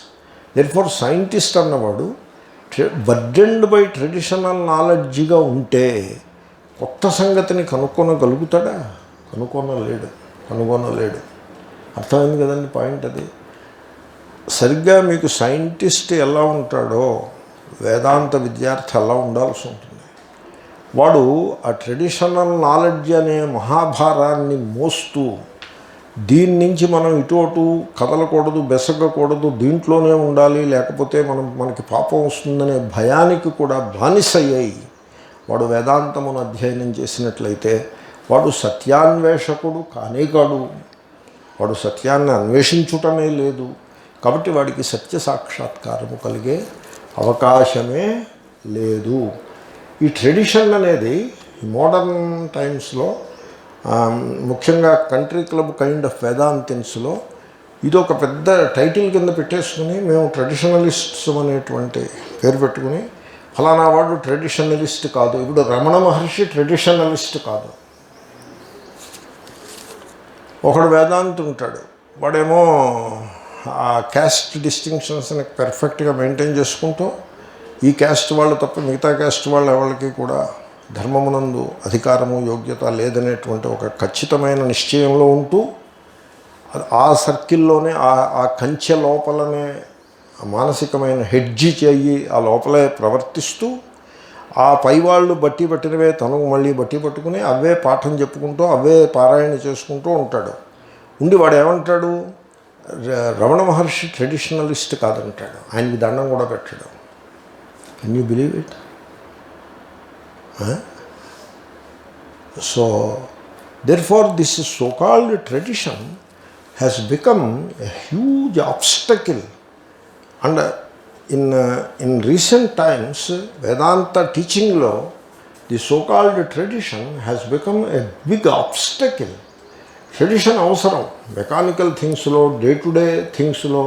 Therefore scientist అన్నవాడు బర్డెన్డ్ బై ట్రెడిషనల్ నాలెడ్జ్గా ఉంటే కొత్త సంగతిని కనుక్కోనగలుగుతాడా? కనుగొనలేడు. అర్థమైంది కదండి పాయింట్ అది. సరిగ్గా మీకు సైంటిస్ట్ ఎలా ఉంటాడో వేదాంత విద్యార్థి అలా ఉండాల్సి ఉంటుంది. వాడు ఆ ట్రెడిషనల్ నాలెడ్జ్ అనే మహాభారాన్ని మోస్తూ, దీని నుంచి మనం ఇటు అటు కదలకూడదు, బెసగకూడదు, దీంట్లోనే ఉండాలి, లేకపోతే మనకి పాపం వస్తుందనే భయానికి కూడా బానిసయ్యాయి వాడు వేదాంతమును అధ్యయనం చేసినట్లయితే వాడు సత్యాన్వేషకుడు కానే కాడు. వాడు సత్యాన్ని అన్వేషించుటమే లేదు. కాబట్టి వాడికి సత్య సాక్షాత్కారము కలిగే అవకాశమే లేదు. ఈ ట్రెడిషన్ అనేది మోడర్న్ టైమ్స్లో ముఖ్యంగా కంట్రీ క్లబ్ కైండ్ ఆఫ్ వేదాంతిన్స్లో ఇది ఒక పెద్ద టైటిల్ కింద పెట్టేసుకుని మేము ట్రెడిషనలిస్ట్స్ అనేటువంటి పేరు పెట్టుకుని ఫలానా వాడు ట్రెడిషనలిస్ట్ కాదు. ఇప్పుడు రమణ మహర్షి ట్రెడిషనలిస్ట్ కాదు. ఒకడు వేదాంతి ఉంటాడు, వాడేమో ఆ క్యాస్ట్ డిస్టింక్షన్స్ని పర్ఫెక్ట్గా మెయింటైన్ చేసుకుంటూ ఈ క్యాస్ట్ వాళ్ళు తప్ప మిగతా క్యాస్ట్ వాళ్ళు ఎవరికి కూడా ధర్మమునందు అధికారము యోగ్యత లేదనేటువంటి ఒక ఖచ్చితమైన నిశ్చయంలో ఉంటూ ఆ సర్కిల్లోనే ఆ కంచె లోపలనే మానసికమైన హెడ్జి చేయి ఆ లోపలే ప్రవర్తిస్తూ ఆ పైవాళ్ళు బట్టి పట్టినవే తనకు మళ్ళీ బట్టి పట్టుకుని అవే పాఠం చెప్పుకుంటూ అవే పారాయణ చేసుకుంటూ ఉంటాడు. ఉండి వాడు ఏమంటాడు, రమణ మహర్షి ట్రెడిషనలిస్ట్ కాదంటాడు. ఆయనకి దండం కూడా పెట్టాడు. Can you believe it? So therefore this so-called tradition has become a huge obstacle, and in recent times Vedanta teaching lo the so-called tradition has become a big obstacle. Tradition అవసరం మెకానికల్ థింగ్స్లో, day to day థింగ్స్లో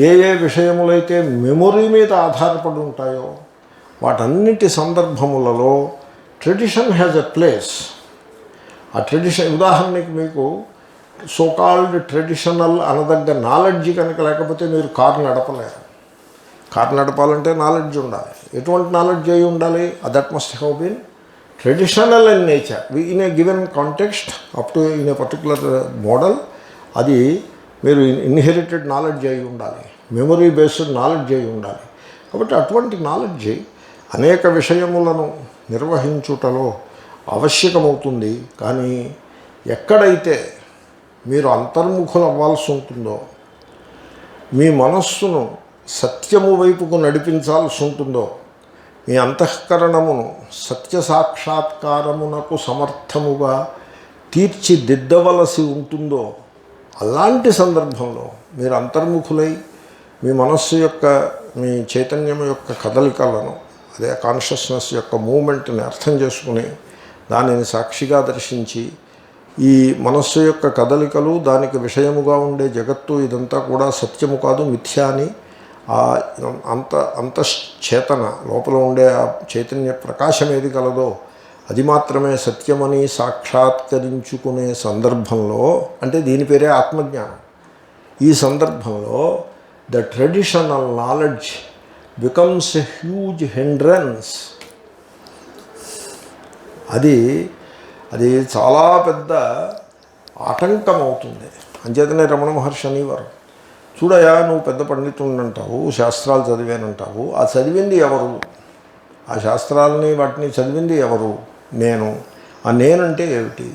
ఏ విషయములైతే memory మీద ఆధారపడి ఉంటాయో వాటన్నిటి సందర్భములలో ట్రెడిషన్ హ్యాజ్ ఎ ప్లేస్. ఆ ట్రెడిషన్ ఉదాహరణకి మీకు సోకాల్డ్ ట్రెడిషనల్ అనదగ్గ నాలెడ్జ్ కనుక లేకపోతే మీరు కారు నడపలేరు. కారు నడపాలంటే నాలెడ్జ్ ఉండాలి. ఎటువంటి నాలెడ్జ్ అయి ఉండాలి? That must have been traditional in nature in a given context up to in a particular model. అది మీరు ఇన్హెరిటెడ్ నాలెడ్జ్ అయి ఉండాలి, మెమొరీ బేస్డ్ నాలెడ్జ్ అయి ఉండాలి. కాబట్టి అటువంటి నాలెడ్జ్ అనేక విషయములను నిర్వహించుటలో ఆవశ్యకమవుతుంది. కానీ ఎక్కడైతే మీరు అంతర్ముఖులు అవ్వాల్సి ఉంటుందో, మీ మనస్సును సత్యము వైపుకు నడిపించాల్సి ఉంటుందో, మీ అంతఃకరణమును సత్య సాక్షాత్కారమునకు సమర్థముగా తీర్చిదిద్దవలసి ఉంటుందో, అలాంటి సందర్భంలో మీరు అంతర్ముఖులై మీ మనస్సు యొక్క, మీ చైతన్యం యొక్క కదలికలను, అదే కాన్షియస్నెస్ యొక్క మూమెంట్ని అర్థం చేసుకుని దానిని సాక్షిగా దర్శించి ఈ మనస్సు యొక్క కదలికలు, దానికి విషయముగా ఉండే జగత్తు ఇదంతా కూడా సత్యము కాదు, మిథ్యా అని అంతశ్చేతన లోపల ఉండే ఆ చైతన్య ప్రకాశం ఏది కలదో అది మాత్రమే సత్యమని సాక్షాత్కరించుకునే సందర్భంలో, అంటే దీని పేరే ఆత్మజ్ఞానం. ఈ సందర్భంలో the traditional knowledge becomes a huge hindrance. అది చాలా పెద్ద ఆటంకం అవుతుంది. అంచేతనే రమణ మహర్షి అనేవారు, చూడయా నువ్వు పెద్ద పండితుడిని అంటావు, శాస్త్రాలు చదివానంటావు, ఆ చదివింది ఎవరు? ఆ శాస్త్రాలని వాటిని చదివింది ఎవరు? నేను. ఆ నేనంటే ఏమిటి?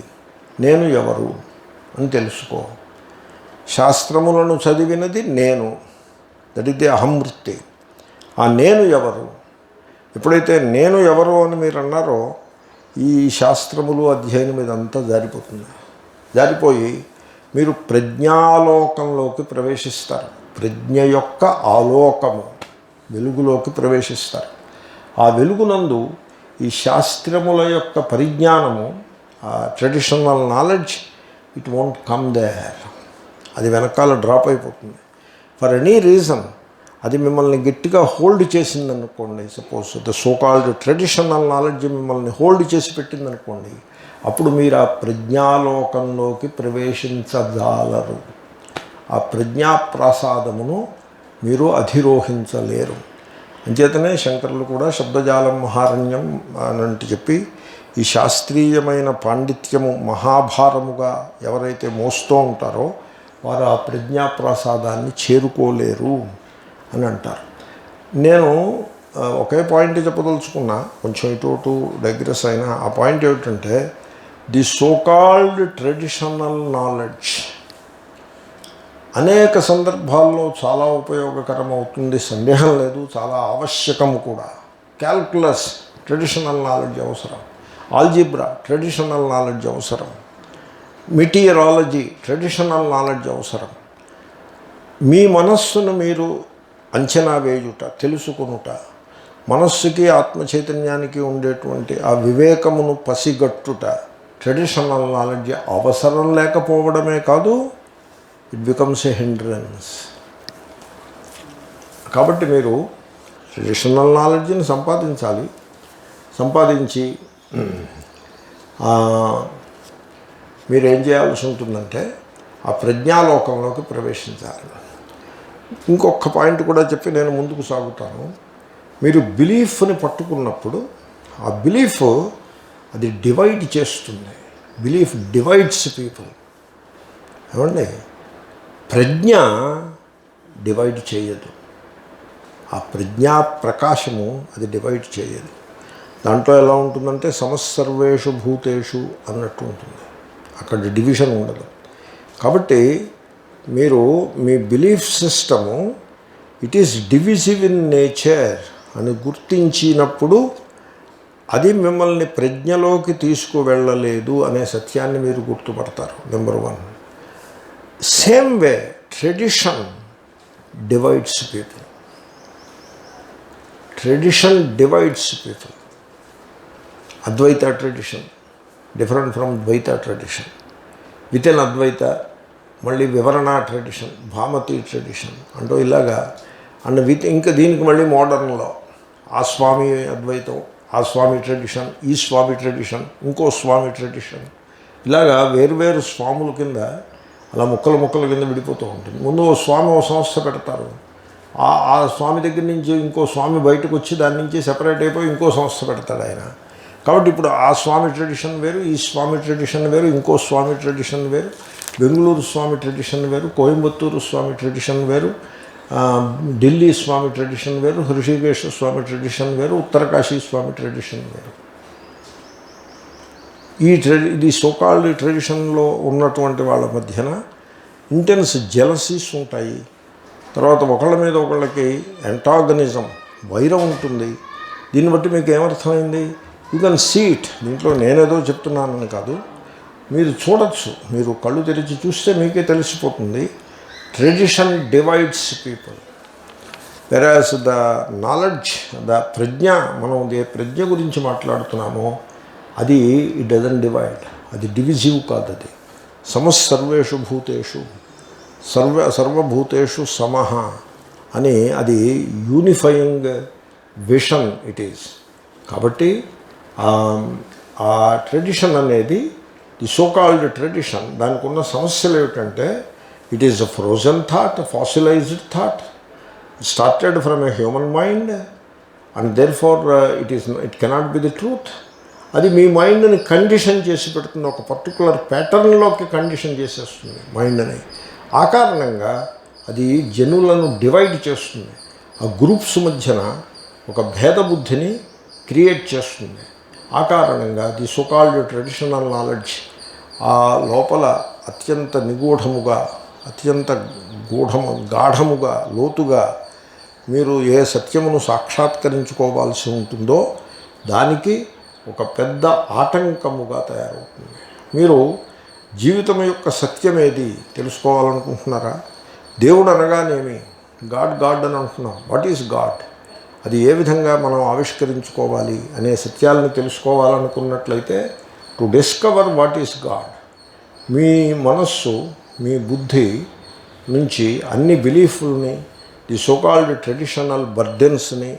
నేను ఎవరు అని తెలుసుకో. శాస్త్రములను చదివినది నేను, దట్ ఈస్ ది అహంవృత్తి. ఆ నేను ఎవరు? ఎప్పుడైతే నేను ఎవరు అని మీరు అన్నారో ఈ శాస్త్రములు అధ్యయనం ఇదంతా జారిపోతుంది. జారిపోయి మీరు ప్రజ్ఞాలోకంలోకి ప్రవేశిస్తారు. ప్రజ్ఞ యొక్క ఆలోకము, వెలుగులోకి ప్రవేశిస్తారు. ఆ వెలుగునందు ఈ శాస్త్రముల యొక్క పరిజ్ఞానము, ఆ traditional knowledge, it won't come there. అది వెనకాల డ్రాప్ అయిపోతుంది. ఫర్ ఎనీ రీజన్ అది మిమ్మల్ని గట్టిగా హోల్డ్ చేసిందనుకోండి, suppose the so called traditional knowledge మిమ్మల్ని హోల్డ్ చేసి పెట్టిందనుకోండి, అప్పుడు మీరు ఆ ప్రజ్ఞాలోకంలోకి ప్రవేశించజాలరు. ఆ ప్రజ్ఞాప్రాసాదమును మీరు అధిరోహించలేరు. అంచేతనే శంకరులు కూడా శబ్దజాలం మహారణ్యం అని చెప్పి ఈ శాస్త్రీయమైన పాండిత్యము మహాభారముగా ఎవరైతే మోస్తూ ఉంటారో వారు ఆ ప్రజ్ఞాప్రాసాదాన్ని చేరుకోలేరు అని అంటారు. నేను ఒకే పాయింట్ చెప్పదలుచుకున్నా, కొంచెం ఇటు డైగ్రెస్ అయినా. ఆ పాయింట్ ఏమిటంటే ది సోకాల్డ్ ట్రెడిషనల్ నాలెడ్జ్ అనేక సందర్భాల్లో చాలా ఉపయోగకరం అవుతుంది, సందేహం లేదు, చాలా ఆవశ్యకం కూడా. క్యాల్కులస్ ట్రెడిషనల్ నాలెడ్జ్ అవసరం, ఆల్జిబ్రా ట్రెడిషనల్ నాలెడ్జ్ అవసరం, మెటీరియలాజీ ట్రెడిషనల్ నాలెడ్జ్ అవసరం. మీ మనస్సును మీరు అంచనా వేయుట, తెలుసుకొనుట, మనస్సుకి ఆత్మచైతన్యానికి ఉండేటువంటి ఆ వివేకమును పసిగట్టుట ట్రెడిషనల్ నాలెడ్జ్ అవసరం లేకపోవడమే కాదు, ఇట్ బికమ్స్ ఏ హిండ్రన్స్. కాబట్టి మీరు ట్రెడిషనల్ నాలెడ్జ్ని సంపాదించాలి. సంపాదించి మీరేం చేయాల్సి ఉంటుందంటే ఆ ప్రజ్ఞాలోకంలోకి ప్రవేశించాలి. ఇంకొక పాయింట్ కూడా చెప్పి నేను ముందుకు సాగుతాను. మీరు బిలీఫ్ని పట్టుకున్నప్పుడు ఆ బిలీఫ్ అది డివైడ్ చేస్తుంది. Belief divides people. ఏమండి, ప్రజ్ఞ డివైడ్ చేయదు. ఆ ప్రజ్ఞా ప్రకాశము అది డివైడ్ చేయదు. దాంట్లో ఎలా ఉంటుందంటే సమస్సర్వేషు భూతేషు అన్నట్టు ఉంటుంది. అక్కడ డివిజన్ ఉండదు. కాబట్టి మీరు మీ belief system it is divisive in nature అని గుర్తించినప్పుడు అది మిమ్మల్ని ప్రజ్ఞలోకి తీసుకువెళ్ళలేదు అనే సత్యాన్ని మీరు గుర్తుపడతారు. Number 1. Same way tradition divides people. Tradition divides people. Advaita tradition different from ద్వైత ట్రెడిషన్. విత్ ఇన్ అద్వైత మళ్ళీ వివరణ ట్రెడిషన్, భామతి ట్రెడిషన్ అంటూ ఇలాగా. అండ్ విత్ ఇంకా దీనికి మళ్ళీ మోడర్న్లో ఆ స్వామి అద్వైతం, ఆ స్వామి ట్రెడిషన్, ఈ స్వామి ట్రెడిషన్, ఇంకో స్వామి ట్రెడిషన్, ఇలాగా వేరువేరు స్వాముల కింద అలా ముక్కల కింద విడిపోతూ ఉంటుంది. ముందు ఓ స్వామి ఓ సంస్థ పెడతారు. ఆ స్వామి దగ్గర నుంచి ఇంకో స్వామి బయటకు వచ్చి దాని నుంచి సెపరేట్ అయిపోయి ఇంకో సంస్థ పెడతాడు ఆయన. కాబట్టి ఇప్పుడు ఆ స్వామి ట్రెడిషన్ వేరు, ఈ స్వామి ట్రెడిషన్ వేరు, ఇంకో స్వామి ట్రెడిషన్ వేరు, బెంగళూరు స్వామి ట్రెడిషన్ వేరు, కోయంబత్తూరు స్వామి ట్రెడిషన్ వేరు, ఢిల్లీ స్వామి ట్రెడిషన్ వేరు, హృషికేశ స్వామి ట్రెడిషన్ వేరు, ఉత్తరకాశీ స్వామి ట్రెడిషన్ వేరు. ఇది సోకాల్డ్ ట్రెడిషన్లో ఉన్నటువంటి వాళ్ళ మధ్యన ఇంటెన్స్ జెలసీస్ ఉంటాయి. తర్వాత ఒకళ్ళ మీద ఒకళ్ళకి యాంటాగనిజం, వైరం ఉంటుంది. దీన్ని బట్టి మీకు ఏమర్థమైంది? You can see it. దీంట్లో నేనేదో చెప్తున్నానని కాదు, మీరు చూడొచ్చు. మీరు కళ్ళు తెరిచి చూస్తే మీకే తెలిసిపోతుంది. Tradition divides people, versus the knowledge, the ప్రజ్ఞ, మనం ఏ ప్రజ్ఞ గురించి మాట్లాడుతున్నామో అది ఇట్ డజన్ డివైడ్. అది డివిజివ్ కాదు. అది సమస్సర్వేషు భూతేషు సర్వభూతేషు సమః అని అది యూనిఫయింగ్ విషన్ ఇట్ ఈస్. కాబట్టి ఆ ట్రెడిషన్ అనేది ది సోకాల్డ్ ట్రెడిషన్, దానికి ఉన్న సమస్యలు ఏమిటంటే it is a frozen thought, fossilized thought, started from a human mind and therefore it cannot be the truth. అది మీ మైండ్ని కండిషన్ చేసి పెడుతుంది. ఒక పర్టికులర్ ప్యాటర్న్లోకి కండిషన్ చేసేస్తుంది మైండ్ని. ఆ కారణంగా అది జనులను డివైడ్ చేస్తుంది. ఆ గ్రూప్స్ మధ్యన ఒక భేద బుద్ధిని క్రియేట్ చేస్తుంది. ఆ కారణంగా ది సోకాల్డ్ ట్రెడిషనల్ నాలెడ్జ్ ఆ లోపల అత్యంత నిగూఢముగా, అత్యంత గాఢముగా, లోతుగా మీరు ఏ సత్యమును సాక్షాత్కరించుకోవాల్సి ఉంటుందో దానికి ఒక పెద్ద ఆటంకముగా తయారవుతుంది. మీరు జీవితం యొక్క సత్యమేది తెలుసుకోవాలనుకుంటున్నారా? దేవుడు అనగానేమి? గాడ్ అని అంటున్నాం. What is God? అది ఏ విధంగా మనం ఆవిష్కరించుకోవాలి అనే సత్యాలను తెలుసుకోవాలనుకున్నట్లయితే to discover what is God, మీ మనస్సు, మీ బుద్ధి నుంచి అన్ని బిలీఫ్లని, ది సోకాల్డ్ ట్రెడిషనల్ బర్డెన్స్ని,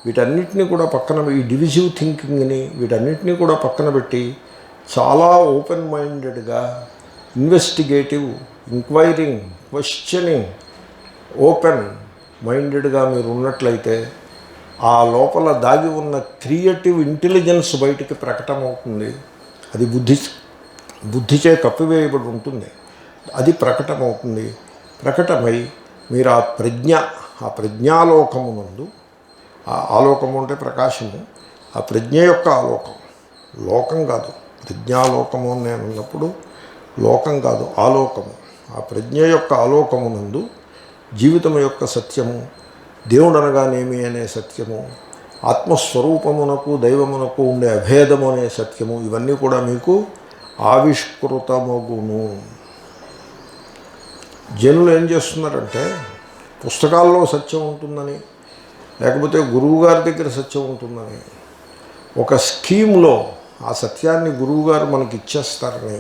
వీటన్నిటినీ కూడా పక్కన, ఈ డివిజివ్ థింకింగ్ని వీటన్నిటినీ కూడా పక్కన పెట్టి చాలా open మైండెడ్గా, investigative, inquiring, questioning, open మైండెడ్గా మీరు ఉన్నట్లయితే ఆ లోపల దాగి ఉన్న క్రియేటివ్ ఇంటెలిజెన్స్ బయటికి ప్రకటమవుతుంది. అది బుద్ధిచే కప్పివేయబడి ఉంటుంది. అది ప్రకటమవుతుంది. ప్రకటమై మీరు ఆ ప్రజ్ఞాలోకమునందు, ఆ ఆలోకము అంటే ప్రకాశము, ఆ ప్రజ్ఞ యొక్క ఆలోకం, లోకం కాదు. ప్రజ్ఞాలోకము అని నేను ఉన్నప్పుడు లోకం కాదు, ఆలోకము. ఆ ప్రజ్ఞ యొక్క ఆలోకమునందు జీవితం యొక్క సత్యము, దేవుడు అనగానేమి అనే సత్యము, ఆత్మస్వరూపమునకు దైవమునకు ఉండే అభేదము అనే సత్యము, ఇవన్నీ కూడా మీకు ఆవిష్కృతమగును. జనులు ఏం చేస్తున్నారంటే పుస్తకాల్లో సత్యం ఉంటుందని, లేకపోతే గురువుగారి దగ్గర సత్యం ఉంటుందని, ఒక స్కీమ్లో ఆ సత్యాన్ని గురువుగారు మనకి ఇచ్చేస్తారని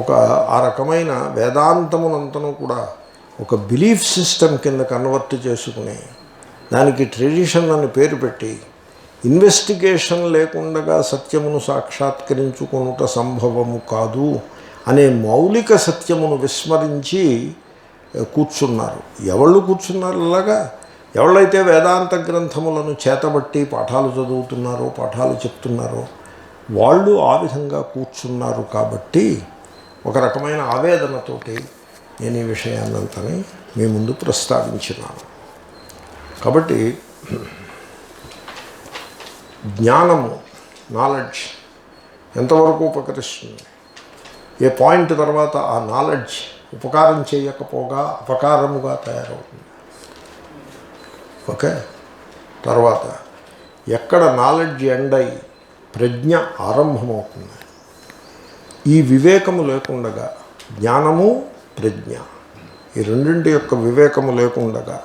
ఒక ఆ రకమైన వేదాంతమునంతను కూడా ఒక బిలీఫ్ సిస్టమ్ కింద కన్వర్ట్ చేసుకుని దానికి ట్రెడిషన్ అని పేరు పెట్టి ఇన్వెస్టిగేషన్ లేకుండా సత్యమును సాక్షాత్కరించుకొనుట సంభవము కాదు అనే మౌలిక సత్యమును విస్మరించి కూర్చున్నారు. ఎవళ్ళు కూర్చున్నారు అలాగా? ఎవళ్ళైతే వేదాంత గ్రంథములను చేతబట్టి పాఠాలు చదువుతున్నారో, పాఠాలు చెప్తున్నారో వాళ్ళు ఆ విధంగా కూర్చున్నారు. కాబట్టి ఒక రకమైన ఆవేదనతోటి నేను ఈ విషయాన్నంతని మీ ముందు ప్రస్తావించినాను. కాబట్టి జ్ఞానము, నాలెడ్జ్ ఎంతవరకు ఉపకరిస్తుంది, ఏ పాయింట్ తర్వాత ఆ నాలెడ్జ్ ఉపకారం చేయకపోగా అపకారముగా తయారవుతుంది. ఓకే, తర్వాత ఎక్కడ నాలెడ్జ్ ఎండ్ అయి ప్రజ్ఞ ఆరంభమవుతుంది. ఈ వివేకము లేకుండగా జ్ఞానము ప్రజ్ఞ ఈ రెండింటి యొక్క వివేకము లేకుండగా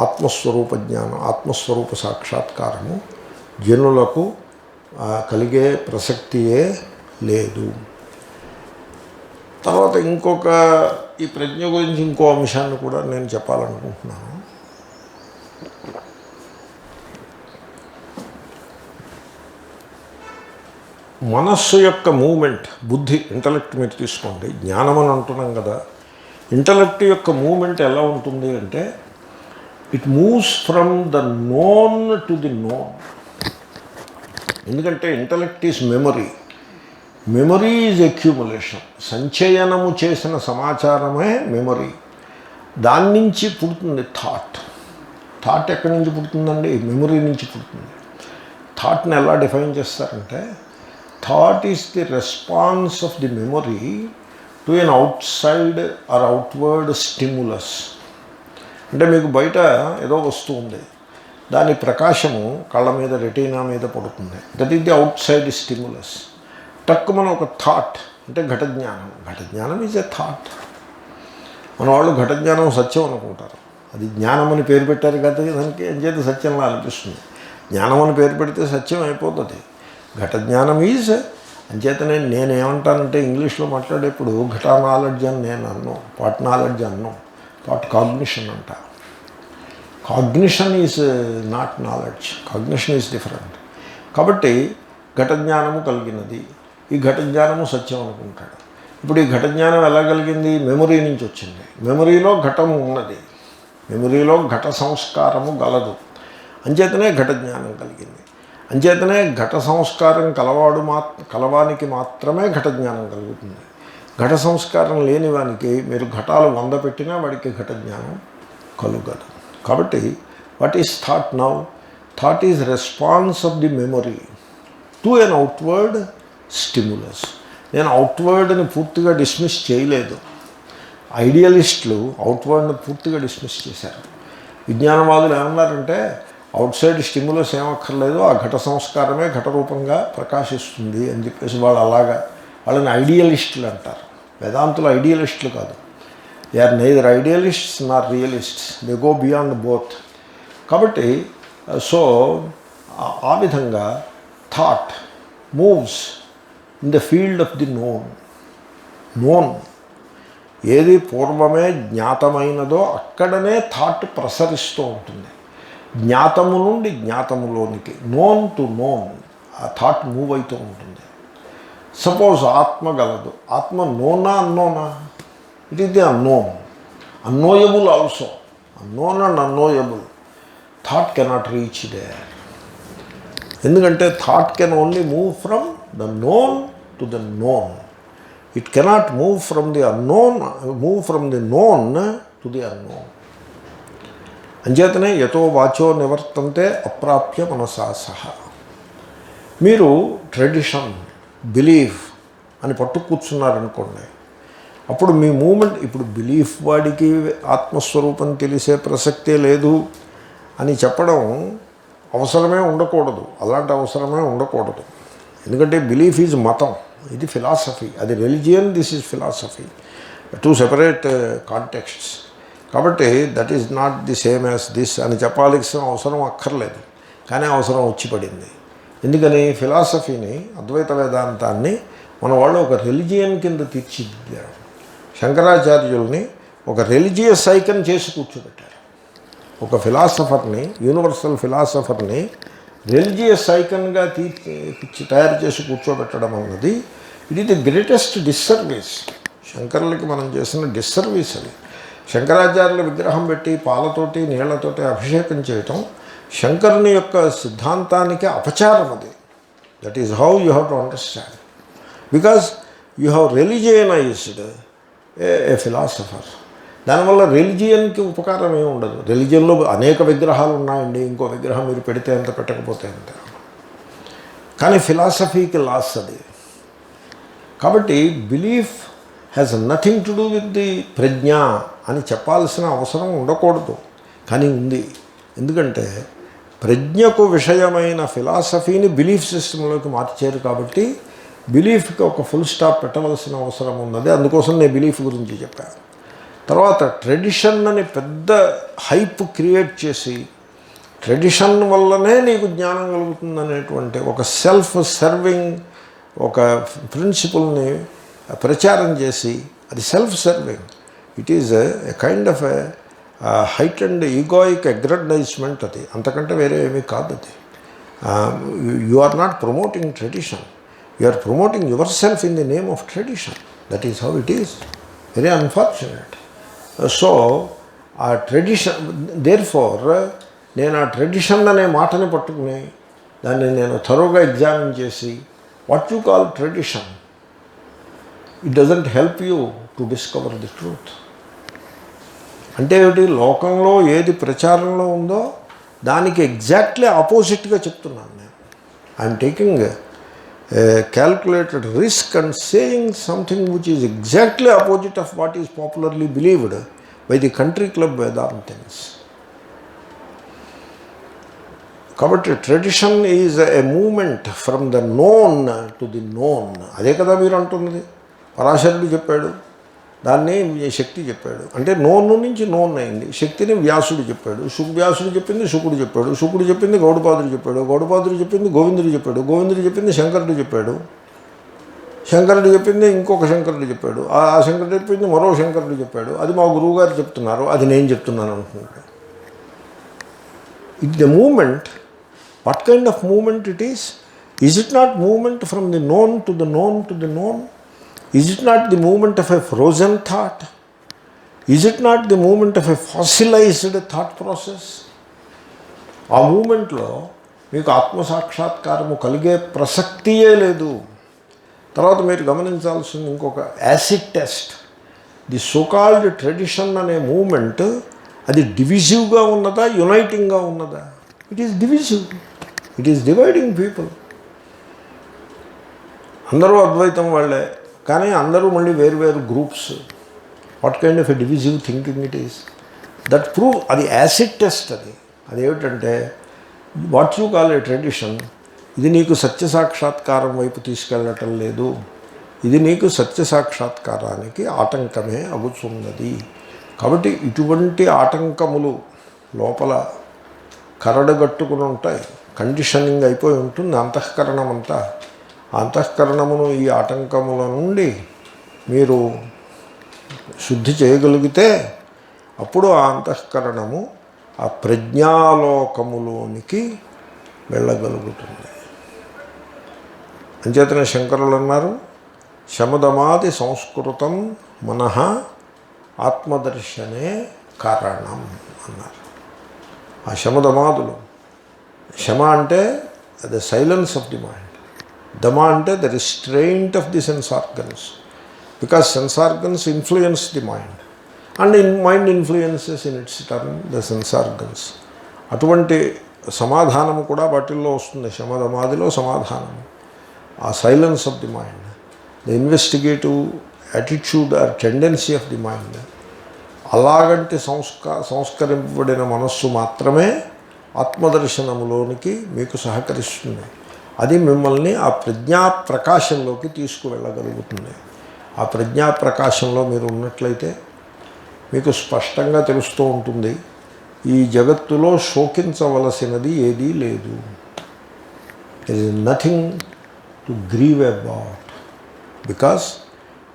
ఆత్మస్వరూప జ్ఞానం, ఆత్మస్వరూప సాక్షాత్కారము జనులకు కలిగే ప్రసక్తియే లేదు. తర్వాత ఇంకొక ఈ ప్రజ్ఞ గురించి ఇంకో అంశాన్ని కూడా నేను చెప్పాలనుకుంటున్నాను. మనస్సు యొక్క మూమెంట్, బుద్ధి, ఇంటలెక్ట్ మీరు తీసుకోండి. జ్ఞానం అని అంటున్నాం కదా, ఇంటలెక్ట్ యొక్క మూమెంట్ ఎలా ఉంటుంది అంటే it moves from the known to the known. ఎందుకంటే intellect is memory, memory is accumulation. సంచయనము చేసిన సమాచారమే మెమరీ. దాని నుంచి పుడుతుంది థాట్. థాట్ ఎక్కడి నుంచి పుడుతుందండి? మెమరీ నుంచి పుడుతుంది. థాట్ని ఎలా డిఫైన్ చేస్తారంటే thought is the response of the memory to an outside or outward stimulus. అంటే మీకు బయట ఏదో వస్తువు ఉంది, దాని ప్రకాశము కళ్ళ మీద, రెటీనా మీద పడుతుంది. That is the outside stimulus. టక్కుమని ఒక థాట్ అంటే ఘటజ్ఞానం. ఘటజ్ఞానం ఈజ్ ఎ థాట్. మన వాళ్ళు ఘటజ్ఞానం సత్యం అనుకుంటారు. అది జ్ఞానం అని పేరు పెట్టారు కదా, దానికి ఎంచేత సత్యంలా అనిపిస్తుంది. జ్ఞానం అని పేరు పెడితే సత్యం అయిపోతుంది. ఘటజ్ఞానం ఈజ్ అంచేతనే నేనేమంటానంటే ఇంగ్లీష్లో మాట్లాడేప్పుడు ఘటా నాలెడ్జ్ అని నేను అన్నాను, పాట్ నాలెడ్జ్ అన్నాను, పాట్ కాగ్నిషన్ అంట. Cognition is not knowledge, cognition is different. కాబట్టి ఘట జ్ఞానము కలిగినది, ఈ ఘట జ్ఞానము సత్యం అనుకుంటాడు. ఇప్పుడు ఈ ఘట జ్ఞానం ఎలా కలిగింది? మెమరీ నుంచి వచ్చింది. మెమరీలో ఘటము ఉన్నది, మెమరీలో ఘట సంస్కారము గలదు. అంచేతనే ఘట జ్ఞానం కలిగింది. అంచేతనే ఘట సంస్కారం కలవానికి మాత్రమే ఘట జ్ఞానం కలుగుతుంది. ఘట సంస్కారం లేని వానికి మీరు ఘటాలు 100 పెట్టినా వాడికి ఘట జ్ఞానం కలుగదు. కాబట్టి what is thought now? Thought is response of the memory to an outward stimulus. నేను అవుట్వర్డ్ని పూర్తిగా డిస్మిస్ చేయలేదు. ఐడియలిస్టులు అవుట్వర్డ్ని పూర్తిగా డిస్మిస్ చేశారు. విజ్ఞానవాదులు ఏమన్నారంటే అవుట్ సైడ్ స్టిమ్యులస్ ఏమక్కర్లేదు, ఆ ఘట సంస్కారమే ఘట రూపంగా ప్రకాశిస్తుంది అని చెప్పేసి వాళ్ళని ఐడియలిస్టులు అంటారు. వేదాంతులు ఐడియలిస్టులు కాదు. They are neither idealists nor realists, they go beyond both. కాబట్టి సో ఆ విధంగా thought moves in the field of the known. Known ఏది పూర్వమే జ్ఞాతమైనదో అక్కడనే థాట్ ప్రసరిస్తూ ఉంటుంది. జ్ఞాతము నుండి జ్ఞాతములోనికి, నోన్ టు నోన్ ఆ థాట్ మూవ్ అవుతూ ఉంటుంది. సపోజ్ ఆత్మ గలదు, ఆత్మ నోనా అన్నోనా? It is the unknown, unknowable also. Unknown and unknowable. Thought cannot reach there. ఎందుకంటే thought can only move from the known to the known. It cannot move from the unknown, move from the known to the unknown. అంచేతనే యతో వాచో నివర్తంతే అప్రాప్య మనసా సహా. మీరు tradition, belief అని పట్టు కూర్చున్నారనుకోండి, అప్పుడు మీ moment, ఇప్పుడు belief వాడికి ఆత్మస్వరూపం తెలిసే ప్రసక్తే లేదు అని చెప్పడం అవసరమే ఉండకూడదు. అలాంటి అవసరమే ఉండకూడదు. ఎందుకంటే బిలీఫ్ ఈజ్ మతం, ఇది ఫిలాసఫీ. అది religion, this is philosophy, two separate contexts. కాబట్టి that is not the same as this అని చెప్పాల్సిన అవసరం అక్కర్లేదు. కానీ అవసరం వచ్చి పడింది. ఎందుకని? ఫిలాసఫీని, అద్వైత వేదాంతాన్ని మన వాళ్ళు ఒక రిలిజియన్ కింద తీర్చిదిద్దారు. శంకరాచార్యుల్ని ఒక రిలీజియస్ ఐకన్ చేసి కూర్చోబెట్టారు. ఒక ఫిలాసఫర్ని, యూనివర్సల్ ఫిలాసఫర్ని రిలీజియస్ ఐకన్గా తయారు చేసి కూర్చోబెట్టడం అన్నది it is the greatest disservice. శంకరులకి మనం చేసిన డిస్సర్వీస్ అది. శంకరాచార్యుల విగ్రహం పెట్టి పాలతోటి నీళ్లతోటి అభిషేకం చేయటం శంకరుని యొక్క సిద్ధాంతానికి అపచారం అది. That is how you have to understand. Because you have religionized a philosopher. దానివల్ల రిలిజియన్కి ఉపకారం ఏమి ఉండదు. రిలిజియన్లో అనేక విగ్రహాలు ఉన్నాయండి, ఇంకో విగ్రహం మీరు పెడితే ఎంత పెట్టకపోతే ఎంత. కానీ ఫిలాసఫీకి లాస్ అది. కాబట్టి belief has nothing to do with the ప్రజ్ఞ అని చెప్పాల్సిన అవసరం ఉండకూడదు, కానీ ఉంది. ఎందుకంటే ప్రజ్ఞకు విషయమైన ఫిలాసఫీని బిలీఫ్ సిస్టంలోకి మార్చారు. కాబట్టి బిలీఫ్కి ఒక ఫుల్ స్టాప్ పెట్టవలసిన అవసరం ఉన్నది. అందుకోసం నేను బిలీఫ్ గురించి చెప్పాను. తర్వాత ట్రెడిషన్ అని పెద్ద హైప్ క్రియేట్ చేసి ట్రెడిషన్ వల్లనే నీకు జ్ఞానం కలుగుతుందనేటువంటి ఒక సెల్ఫ్ సర్వింగ్ ఒక ప్రిన్సిపల్ని ప్రచారం చేసి, అది self serving. It is a kind of a height and egoic aggrandizement. అది అంతకంటే వేరే ఏమీ కాదు. అది you are not promoting tradition, you are promoting yourself in the name of tradition. That is how it is. Very unfortunate. So ఆ tradition, therefore నేను ఆ tradition అనే మాటని పట్టుకుని దాన్ని నేను థరోగా ఎగ్జామిన్ చేసి what you call tradition, it doesn't help you to discover the truth. అంటే ఏమిటి, లోకంలో ఏది ప్రచారంలో ఉందో దానికి ఎగ్జాక్ట్లీ ఆపోజిట్గా చెప్తున్నాను నేను. I'm taking calculated risk and saying something which is exactly opposite of what is popularly believed by the country club Vedantins. కాబట్టి tradition is a moment from the known to the known. అదే కదా మీరు అంటున్నది. పరాశరుడు చెప్పాడు, దాన్ని శక్తి చెప్పాడు. అంటే నోను నుంచి నోన్ అయింది. శక్తిని వ్యాసుడు చెప్పాడు, వ్యాసుడు చెప్పింది శుకుడు చెప్పాడు, శుకుడు చెప్పింది గౌడపాదుడు చెప్పాడు, గౌడపాదుడు చెప్పింది గోవిందుడు చెప్పాడు, గోవిందుడు చెప్పింది శంకరుడు చెప్పాడు, శంకరుడు చెప్పింది ఇంకొక శంకరుడు చెప్పాడు, ఆ శంకరుడు చెప్పింది మరో శంకరుడు చెప్పాడు. అది మా గురువుగారు చెప్తున్నారు, అది నేను చెప్తున్నాను అనుకుంటాను. It the moment, what kind of moment it is? Is it not moment from the known to the known to the known? Is it not the movement of a frozen thought? Is it not the movement of a fossilized thought process? ఆ మూమెంట్లో మీకు ఆత్మసాక్షాత్కారము కలిగే ప్రసక్తియే లేదు. తర్వాత మీరు గమనించాల్సింది ఇంకొక acid test. The so called tradition అనే మూమెంట్ అది డివిజివ్గా ఉన్నదా, యునైటింగ్గా ఉన్నదా? It is divisive. It is dividing people. అందరూ అద్వైతం వాళ్ళే, కానీ అందరూ మళ్ళీ వేరు వేరు groups. What kind of a divisive thinking it is? That prove అది యాసిడ్ టెస్ట్. అదేమిటంటే what you call A tradition, ఇది నీకు సత్య సాక్షాత్కారం వైపు తీసుకెళ్ళటం లేదు, ఇది నీకు సత్య సాక్షాత్కారానికి ఆటంకమే అగుచున్నది. కాబట్టి ఇటువంటి ఆటంకములు లోపల కరడగట్టుకుని ఉంటాయి. కండిషనింగ్ అయిపోయి ఉంటుంది అంతఃకరణం అంతా. అంతఃకరణమును ఈ ఆటంకముల నుండి మీరు శుద్ధి చేయగలిగితే అప్పుడు ఆ అంతఃకరణము ఆ ప్రజ్ఞాలోకములోనికి వెళ్ళగలుగుతుంది. అంచేతనే శంకరులు అన్నారు, శమదమాది సంస్కృతం మనః ఆత్మదర్శనే కారణం అన్నారు. ఆ శమదమాదులు, శమ అంటే the silence of the mind, దమా అంటే the restraint of the sense organs, because sense organs influence the mind and mind influences in its turn the sense organs. అటువంటి సమాధానము కూడా వాటిల్లో వస్తుంది. శమదమాదిలో సమాధానము ఆ silence of the mind, the investigative attitude or tendency of the mind. అలాగంటి సంస్కరింపబడిన మనస్సు మాత్రమే ఆత్మదర్శనములోనికి మీకు సహకరిస్తుంది. అది మిమ్మల్ని ఆ ప్రజ్ఞాప్రకాశంలోకి తీసుకువెళ్ళగలుగుతుంది. ఆ ప్రజ్ఞాప్రకాశంలో మీరు ఉన్నట్లయితే మీకు స్పష్టంగా తెలుస్తూ ఉంటుంది, ఈ జగత్తులో శోకించవలసినది ఏదీ లేదు. There is nothing to grieve about. Because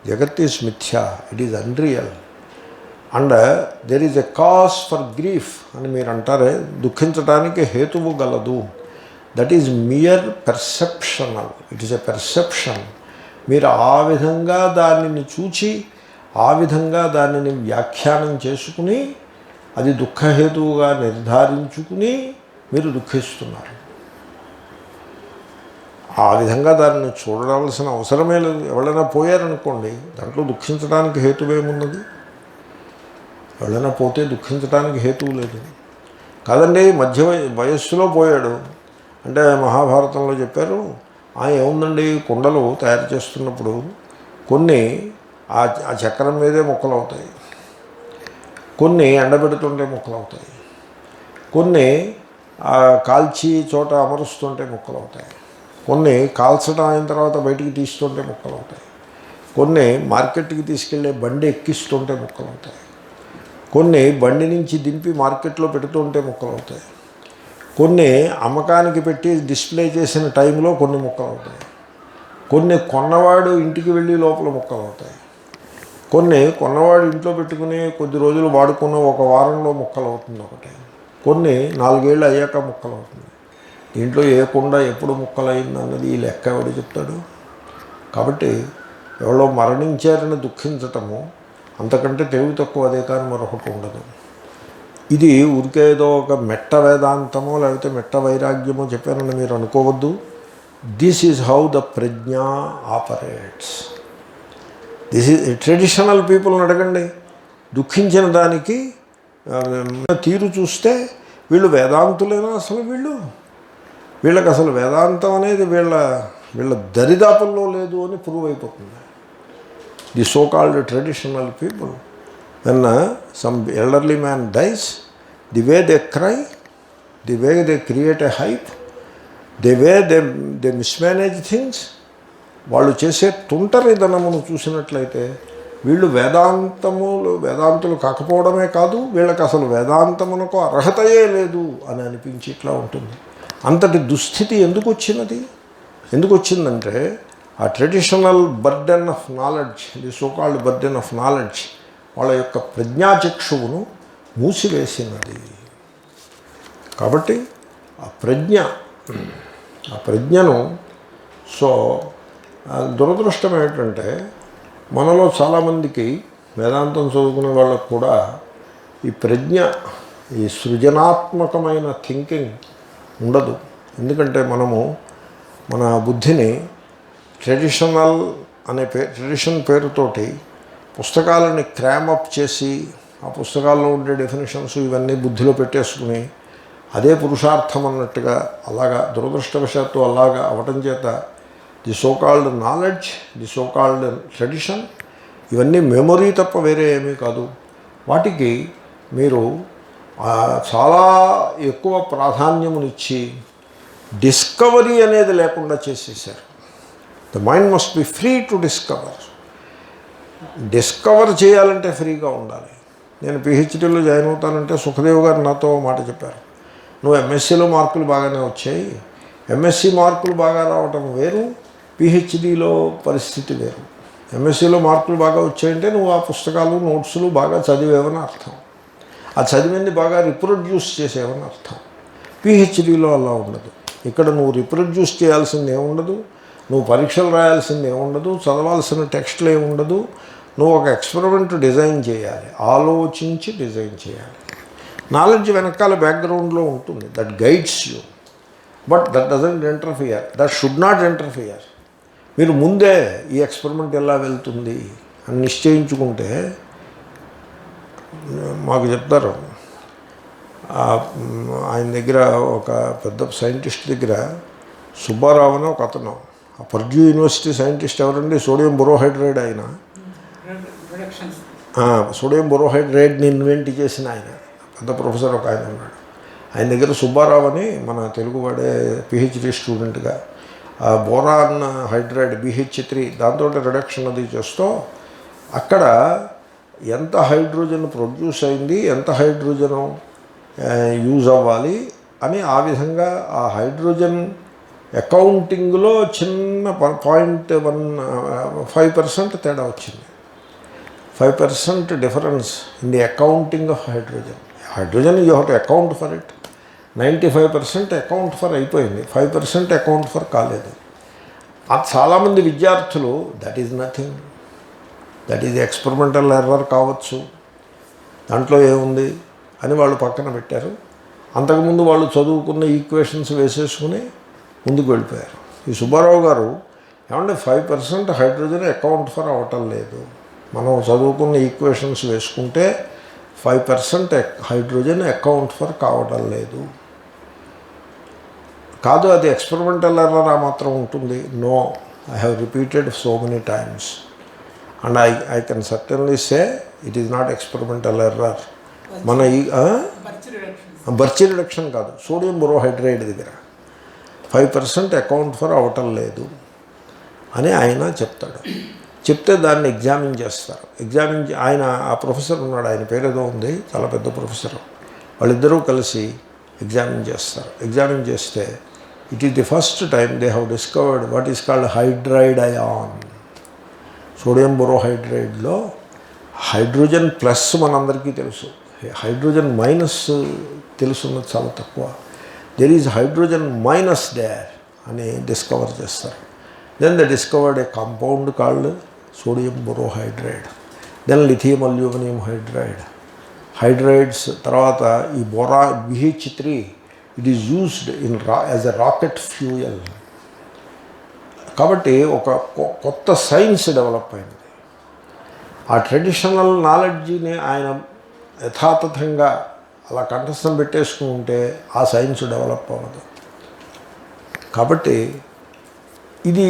జగత్ ఈజ్ మిథ్యా, it is unreal. And there is a cause for grief అని మీరు అంటారే, దుఃఖించడానికి హేతువు గలదు. That is mere perceptual, it is a perception. మీరు ఆ విధంగా దానిని చూచి ఆ విధంగా దానిని వ్యాఖ్యానం చేసుకుని అది దుఃఖహేతువుగా నిర్ధారించుకుని మీరు దుఃఖిస్తున్నారు. ఆ విధంగా దానిని చూడవలసిన అవసరమే లేదు. ఎవరైనా పోయారనుకోండి, దాంట్లో దుఃఖించడానికి హేతువేమున్నది? ఎవరైనా పోతే దుఃఖించడానికి హేతువు లేదు. కాదండి, మధ్య వయస్సులో పోయాడు అంటే మహాభారతంలో చెప్పారు, ఏముందండి, కుండలు తయారు చేస్తున్నప్పుడు కొన్ని ఆ చక్రం మీదే ముక్కలు అవుతాయి, కొన్ని ఎండబెడుతుంటే ముక్కలు అవుతాయి, కొన్ని కాల్చి చోట అమరుస్తుంటే ముక్కలు అవుతాయి, కొన్ని కాల్చడం అయిన తర్వాత బయటికి తీస్తుంటే ముక్కలు అవుతాయి, కొన్ని మార్కెట్కి తీసుకెళ్ళే బండి ఎక్కిస్తుంటే ముక్కలు అవుతాయి, కొన్ని బండి నుంచి దింపి మార్కెట్లో పెడుతుంటే ముక్కలు అవుతాయి, కొన్ని అమ్మకానికి పెట్టి డిస్ప్లే చేసిన టైంలో కొన్ని ముక్కలు అవుతాయి, కొన్ని కొన్నవాడు ఇంటికి వెళ్ళి లోపల ముక్కలు అవుతాయి, కొన్ని కొన్నవాడు ఇంట్లో పెట్టుకుని కొద్ది రోజులు వాడుకున్న ఒక వారంలో ముక్కలు అవుతుంది ఒకటి, కొన్ని 4 ఏళ్ళు అయ్యాక ముక్కలు అవుతుంది. దీంట్లో ఏ కుండ ఎప్పుడు ముక్కలైంది అన్నది ఈ లెక్క ఎవడు చెప్తాడు? కాబట్టి ఎవరో మరణించారని దుఃఖించటము అంతకంటే తెలివి తక్కువ అదే కానీ మరొకటి ఉండదు. ఇది ఊరికేదో ఒక మెట్ట వేదాంతమో లేకపోతే మెట్ట వైరాగ్యమో చెప్పానని మీరు అనుకోవద్దు. దిస్ ఈజ్ హౌ ద ప్రజ్ఞ ఆపరేట్స్. దిస్ ఈజ్ ట్రెడిషనల్ పీపుల్ని అడగండి, దుఃఖించిన దానికి తీరు చూస్తే వీళ్ళు వేదాంతులేనా? అసలు వీళ్ళకి అసలు వేదాంతం అనేది వీళ్ళ దరిదాపుల్లో లేదు అని ప్రూవ్ అయిపోతుంది. The so called traditional people, when some elderly man dies, the way they cry, the way they create a hype, the way they mismanage things, వాళ్ళు చేసే తుంటరిదనమును చూసినట్లయితే వీళ్ళు వేదాంతులు కాకపోవడమే కాదు, వీళ్ళకి అసలు వేదాంతమునకు అర్హతయే లేదు అని అనిపించి ఇట్లా ఉంటుంది. అంతటి దుస్థితి ఎందుకు వచ్చిందంటే ఆ traditional burden of knowledge, the so called burden of knowledge వాళ్ళ యొక్క ప్రజ్ఞాచక్షువును మూసివేసినది. కాబట్టి ఆ ప్రజ్ఞను దురదృష్టం ఏంటంటే మనలో చాలామందికి వేదాంతం చదువుకునే వాళ్ళకు కూడా ఈ ప్రజ్ఞ, ఈ సృజనాత్మకమైన థింకింగ్ ఉండదు. ఎందుకంటే మనము మన బుద్ధిని ట్రెడిషన్ పేరుతోటి పుస్తకాలని క్రామప్ చేసి ఆ పుస్తకాల్లో ఉండే డెఫినేషన్స్ ఇవన్నీ బుద్ధిలో పెట్టేసుకుని అదే పురుషార్థం అన్నట్టుగా అలాగా దురదృష్టవశాత్తు అలాగా అవటం చేత the so called knowledge, the so called tradition ఇవన్నీ మెమొరీ తప్ప వేరే ఏమీ కాదు. వాటికి మీరు చాలా ఎక్కువ ప్రాధాన్యమునిచ్చి డిస్కవరీ అనేది లేకుండా చేసేసారు. The mind must be free to discover చేయాలంటే ఫ్రీగా ఉండాలి. నేను పిహెచ్డీలో జాయిన్ అవుతానంటే సుఖదేవ్ గారు నాతో మాట చెప్పారు, నువ్వు ఎంఎస్సీలో మార్కులు బాగానే వచ్చాయి, ఎంఎస్సీ మార్కులు బాగా రావటం వేరు, పిహెచ్డీలో పరిస్థితి వేరు. ఎంఎస్సీలో మార్కులు బాగా వచ్చాయంటే నువ్వు ఆ పుస్తకాలు నోట్సులు బాగా చదివేవని అర్థం, ఆ చదివింది బాగా రిప్రొడ్యూస్ చేసేవని అర్థం. పిహెచ్డీలో అలా ఉండదు. ఇక్కడ నువ్వు రిప్రొడ్యూస్ చేయాల్సింది ఏముండదు, నువ్వు పరీక్షలు రాయాల్సింది ఏముండదు, చదవాల్సిన టెక్స్ట్లు ఏముండదు. నువ్వు ఒక ఎక్స్పెరిమెంట్ డిజైన్ చేయాలి, ఆలోచించి డిజైన్ చేయాలి. నాలెడ్జ్ వెనకాల బ్యాక్గ్రౌండ్లో ఉంటుంది, that guides you, but that doesn't interfere, that should not interfere. మీరు ముందే ఈ ఎక్స్పెరిమెంట్ ఎలా వెళ్తుంది అని నిశ్చయించుకుంటే, మాకు చెప్తారు ఆయన దగ్గర ఒక పెద్ద సైంటిస్ట్ దగ్గర సుబ్బారావు అని ఒక అతను, ఆ పర్డ్యూ యూనివర్సిటీ సైంటిస్ట్ ఎవరండి, సోడియం బోరోహైడ్రైడ్ ఆయన, సోడియం బోరోహైడ్రైడ్ని ఇన్వెంట్ చేసిన ఆయన పెద్ద ప్రొఫెసర్ ఒక ఆయన ఉన్నాడు. ఆయన దగ్గర సుబ్బారావు అని మన తెలుగువాడే పిహెచ్డీ స్టూడెంట్గా బోరాన్ హైడ్రైడ్ BH3 దాంతో రిడక్షన్ అది చేస్తూ అక్కడ ఎంత హైడ్రోజన్ ప్రొడ్యూస్ అయింది, ఎంత హైడ్రోజన్ యూజ్ అవ్వాలి అని ఆ విధంగా ఆ హైడ్రోజన్ అకౌంటింగ్లో చిన్న 0.15% తేడా వచ్చింది. 5% difference in the accounting of hydrogen. Hydrogen you have to account for it. 95% account for అయిపోయింది, 5% అకౌంట్ ఫర్ కాలేదు. చాలామంది విద్యార్థులు that is nothing, that is experimental error కావచ్చు, దాంట్లో ఏముంది అని వాళ్ళు పక్కన పెట్టారు. అంతకుముందు వాళ్ళు చదువుకున్న ఈక్వేషన్స్ వేసేసుకుని ముందుకు వెళ్ళిపోయారు. ఈ సుబ్బారావు గారు ఏమంటే 5% హైడ్రోజన్ అకౌంట్ ఫర్ అవ్వటం లేదు, మనం చదువుకున్న ఈక్వేషన్స్ వేసుకుంటే 5% హైడ్రోజన్ అకౌంట్ ఫర్ కావటం లేదు. కాదు, అది ఎక్స్పెరిమెంటల్ ఎర్రర్ ఆ మాత్రం ఉంటుంది. No, I have repeated so many times and I can certainly say it is not experimental error. మన ఈ బర్చి రిడక్షన్ కాదు, సోడియం బోరోహైడ్రైడ్ దగ్గర 5% అకౌంట్ ఫర్ అవటం లేదు అని ఆయన చెప్తాడు. చెప్తే దాన్ని ఎగ్జామిన్ చేస్తారు. ఆయన ఆ ప్రొఫెసర్ ఉన్నాడు, ఆయన పేరేదో ఉంది, చాలా పెద్ద ప్రొఫెసర్. వాళ్ళిద్దరూ కలిసి ఎగ్జామిన్ చేస్తారు. ఎగ్జామిన్ చేస్తే it is the first time they have discovered what is called hydride ion. Sodium బోరోహైడ్రైడ్లో హైడ్రోజన్ ప్లస్ మనందరికీ తెలుసు, హైడ్రోజన్ మైనస్ తెలుసున్నది చాలా తక్కువ. There is hydrogen minus there అని డిస్కవర్ చేస్తారు. Then they discovered a compound called sodium borohydride, then lithium aluminium hydride, hydrides. తర్వాత ఈ BH3 it is used as a rocket fuel. కాబట్టి ఒక కొత్త సైన్స్ డెవలప్ అయింది. ఆ ట్రెడిషనల్ నాలెడ్జిని ఆయన యథాతథంగా అలా కంఠస్థం పెట్టేసుకుని ఉంటే ఆ సైన్స్ డెవలప్ అవ్వదు. కాబట్టి ఇది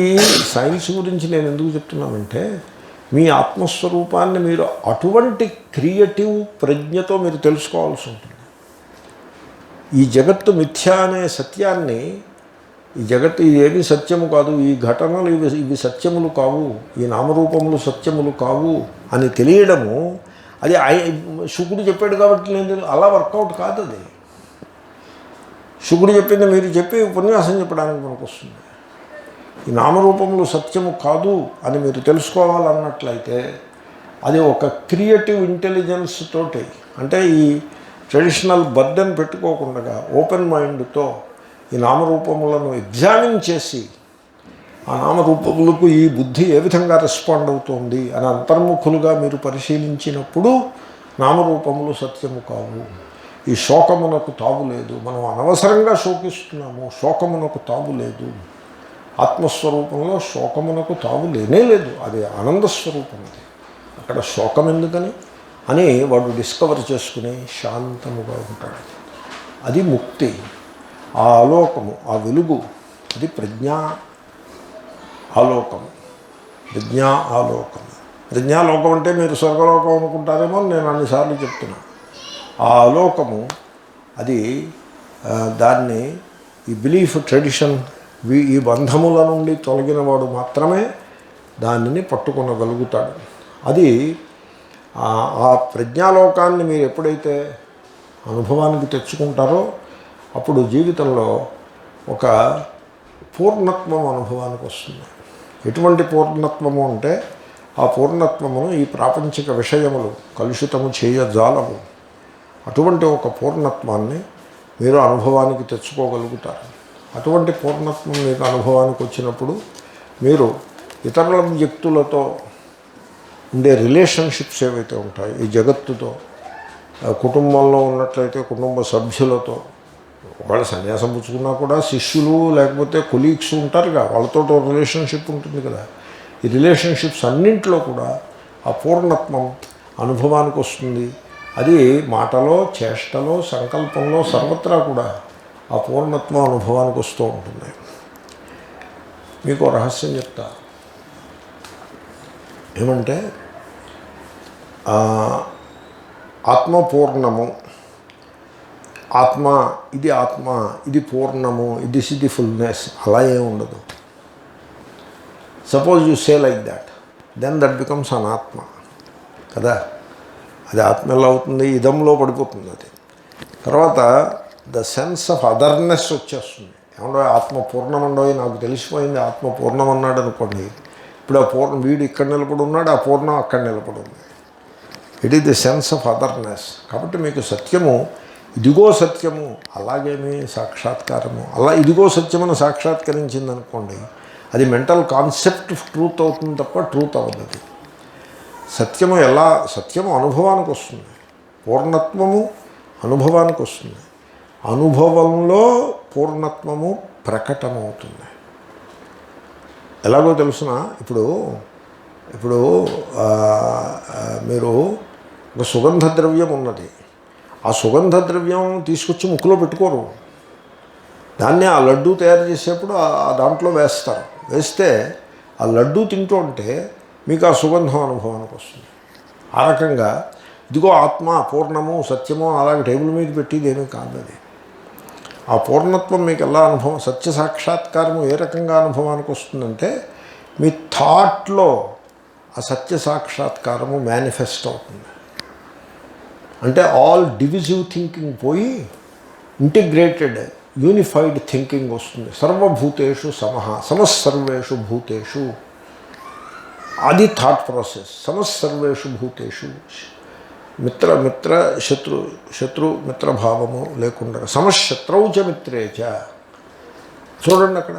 సైన్స్ గురించి నేను ఎందుకు చెప్తున్నానంటే, మీ ఆత్మస్వరూపాన్ని మీరు అటువంటి క్రియేటివ్ ప్రజ్ఞతో మీరు తెలుసుకోవాల్సి ఉంటుంది. ఈ జగత్తు మిథ్య అనే సత్యాన్ని, ఈ జగత్తు ఏవి సత్యము కాదు, ఈ ఘటనలు ఇవి సత్యములు కావు, ఈ నామరూపములు సత్యములు కావు అని తెలియడము, అది శుకుడు చెప్పాడు కాబట్టి నేను అలా వర్కౌట్ కాదు. అది శుకుడు చెప్పింది మీరు చెప్పి ఉపన్యాసం చెప్పడానికి మనకు వస్తుంది. ఈ నామరూపములు సత్యము కాదు అని మీరు తెలుసుకోవాలన్నట్లయితే అది ఒక క్రియేటివ్ ఇంటెలిజెన్స్ తోటి, అంటే ఈ ట్రెడిషనల్ బర్డెన్ పెట్టుకోకుండా ఓపెన్ మైండ్తో ఈ నామరూపములను ఎగ్జామిన్ చేసి ఆ నామరూపములకు ఈ బుద్ధి ఏ విధంగా రెస్పాండ్ అవుతుంది అని అంతర్ముఖులుగా మీరు పరిశీలించినప్పుడు నామరూపములు సత్యము కావు. ఈ శోకమునకు తావు లేదు, మనం అనవసరంగా శోకిస్తున్నాము, శోకమునకు తావు లేదు. ఆత్మస్వరూపంలో శోకమునకు తావు లేనే లేదు, అది ఆనందస్వరూపం. అది అక్కడ శోకం ఎందుకని అని వాడు డిస్కవర్ చేసుకుని శాంతముగా ఉంటాడు. అది ముక్తి. ఆ ఆలోకము, ఆ వెలుగు, అది ప్రజ్ఞా ఆలోకము. ప్రజ్ఞా ఆలోకము. ప్రజ్ఞాలోకం అంటే మీరు స్వర్గలోకం అనుకుంటారేమో, నేను అన్నిసార్లు చెప్తున్నా. ఆ ఆలోకము అది దాన్ని ఈ బిలీఫ్ ట్రెడిషన్ ఈ బంధముల నుండి తొలగిన వాడు మాత్రమే దానిని పట్టుకొనగలుగుతాడు. అది ఆ ప్రజ్ఞాలోకాన్ని మీరు ఎప్పుడైతే అనుభవానికి తెచ్చుకుంటారో అప్పుడు జీవితంలో ఒక పూర్ణత్వం అనుభవానికి వస్తుంది. ఎటువంటి పూర్ణత్వము అంటే ఆ పూర్ణత్వమును ఈ ప్రాపంచిక విషయములు కలుషితము చేయజాలవు. అటువంటి ఒక పూర్ణత్వాన్ని మీరు అనుభవానికి తెచ్చుకోగలుగుతారు. అటువంటి పూర్ణత్వం మీకు అనుభవానికి వచ్చినప్పుడు మీరు ఇతరుల వ్యక్తులతో ఉండే రిలేషన్షిప్స్ ఏవైతే ఉంటాయో ఈ జగత్తుతో, కుటుంబంలో ఉన్నట్లయితే కుటుంబ సభ్యులతో, ఒకవేళ సన్యాసం పుచ్చుకున్నా కూడా శిష్యులు లేకపోతే కొలీగ్స్ ఉంటారుగా, వాళ్ళతో రిలేషన్షిప్ ఉంటుంది కదా. ఈ రిలేషన్షిప్స్ అన్నింటిలో కూడా ఆ పూర్ణత్వం అనుభవానికి వస్తుంది. అది మాటలో, చేష్టలో, సంకల్పంలో సర్వత్రా కూడా ఆ పూర్ణత్వం అనుభవానికి వస్తూ ఉంటుంది. మీకు రహస్యం చెప్తా. ఏమంటే ఆత్మ పూర్ణము, ఆత్మ ఇది పూర్ణము, దిస్ ఇస్ ది ఫుల్నెస్, అలా ఏమి ఉండదు. Suppose you say like that, then that becomes అనాత్మ కదా. అది ఆత్మ ఎలా అవుతుంది? ఇదంలో పడిపోతుంది. అది తర్వాత ద సెన్స్ ఆఫ్ అదర్నెస్ వచ్చేస్తుంది. ఏమండో ఆత్మ పూర్ణమండో నాకు తెలిసిపోయింది ఆత్మ పూర్ణం అన్నాడు అనుకోండి, ఇప్పుడు ఆ పూర్ణం వీడు ఇక్కడ నిలబడి ఉన్నాడు, ఆ పూర్ణం అక్కడ నిలబడి ఉంది. It is the sense of otherness. కాబట్టి మీకు సత్యము ఇదిగో సత్యము అలాగేమీ సాక్షాత్కారము అలా ఇదిగో సత్యమని సాక్షాత్కరించింది అనుకోండి, అది మెంటల్ కాన్సెప్ట్ ట్రూత్ అవుతుంది తప్ప ట్రూత్ అవ్వదు. సత్యము సత్యము అనుభవానికి వస్తుంది, పూర్ణత్వము అనుభవానికి వస్తుంది, అనుభవంలో పూర్ణత్వము ప్రకటమవుతుంది. ఎలాగో తెలుసిన, ఇప్పుడు మీరు ఒక సుగంధ ద్రవ్యం ఉన్నది, ఆ సుగంధ ద్రవ్యం తీసుకొచ్చి ముక్కులో పెట్టుకోరు, దాన్ని ఆ లడ్డూ తయారు చేసేప్పుడు దాంట్లో వేస్తారు. వేస్తే ఆ లడ్డూ తింటూ ఉంటే మీకు ఆ సుగంధం అనుభవానికి వస్తుంది. ఆ రకంగా ఇదిగో ఆత్మ పూర్ణము సత్యము అలాగే టేబుల్ మీద పెట్టిది ఏమీ కాదు. అది ఆ పూర్ణత్వం మీకు ఎలా అనుభవం, సత్య సాక్షాత్కారము ఏ రకంగా అనుభవానికి వస్తుందంటే మీ థాట్లో ఆ సత్య సాక్షాత్కారము మేనిఫెస్ట్ అవుతుంది. అంటే ఆల్ డివిజివ్ థింకింగ్ పోయి ఇంటిగ్రేటెడ్ యూనిఫైడ్ థింకింగ్ వస్తుంది. సర్వభూతేషు సమస్సర్వేషు భూతేషు, అది థాట్ ప్రాసెస్. సమస్సర్వేషు భూతేషు శత్రు మిత్రభావము లేకుండా సమశత్రౌచ మిత్రేచ. చూడండి అక్కడ,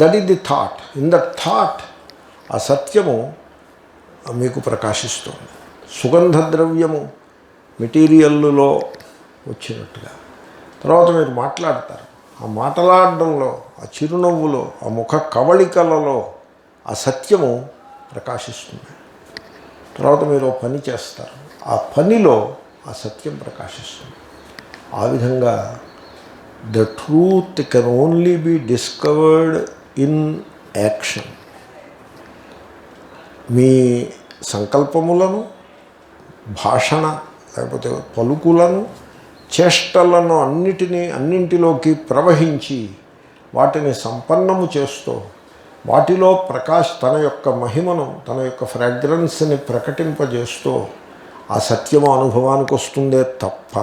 that is the thought. In that thought ఆ సత్యము మీకు ప్రకాశిస్తుంది. సుగంధ ద్రవ్యము మెటీరియల్లో వచ్చినట్టుగా తర్వాత మీరు మాట్లాడతారు. ఆ మాట్లాడడంలో, ఆ చిరునవ్వులో, ఆ ముఖ కవళికలలో ఆ సత్యము ప్రకాశిస్తుంది. తర్వాత మీరు పని చేస్తారు, ఆ పనిలో ఆ సత్యం ప్రకాశిస్తుంది. ఆ విధంగా the truth can only be discovered in action. మీ సంకల్పములను, భాషణ లేకపోతే పలుకులను, చేష్టలను అన్నింటిలోకి ప్రవహించి వాటిని సంపన్నము చేస్తూ వాటిలో తన యొక్క మహిమను, తన యొక్క ఫ్రాగ్రెన్స్ని ప్రకటింపజేస్తూ ఆ సత్యము అనుభవానికి వస్తుందే తప్ప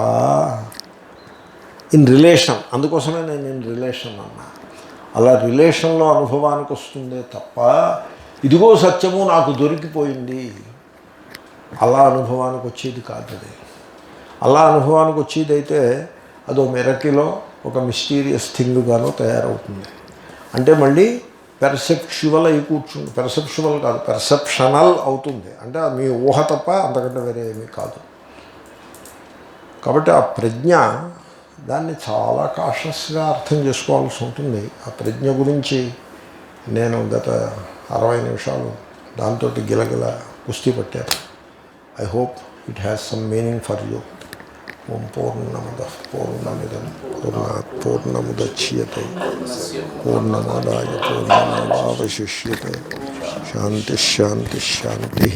ఇన్ రిలేషన్. అందుకోసమే నేను ఇన్ రిలేషన్ అన్నా. అలా రిలేషన్లో అనుభవానికి వస్తుందే తప్ప ఇదిగో సత్యము నాకు దొరికిపోయింది అలా అనుభవానికి వచ్చేది కాదు. అది అలా అనుభవానికి వచ్చేది అయితే అదో మిరకిలో ఒక మిస్టీరియస్ థింగ్గానో తయారవుతుంది. అంటే మళ్ళీ పెర్సెప్చువల్ అయి కూర్చుంది. పెర్సెప్చువల్ కాదు, పెర్సెప్షనల్ అవుతుంది. అంటే మీ ఊహ తప్ప అంతకంటే వేరే ఏమీ కాదు. కాబట్టి ఆ ప్రజ్ఞ, దాన్ని చాలా కాషస్గా అర్థం చేసుకోవాల్సి ఉంటుంది. ఆ ప్రజ్ఞ గురించి నేను గత 60 నిమిషాలు దాంతో గిలగిల కుస్తీ పట్టాను. I hope it has some meaning for you. ఓం పూర్ణమదః పూర్ణమిదం పూర్ణాత్ పూర్ణముదచ్యతే పూర్ణమాదాయ పూర్ణమేవావశిష్యతే. శాంతి శాంతి శాంతి.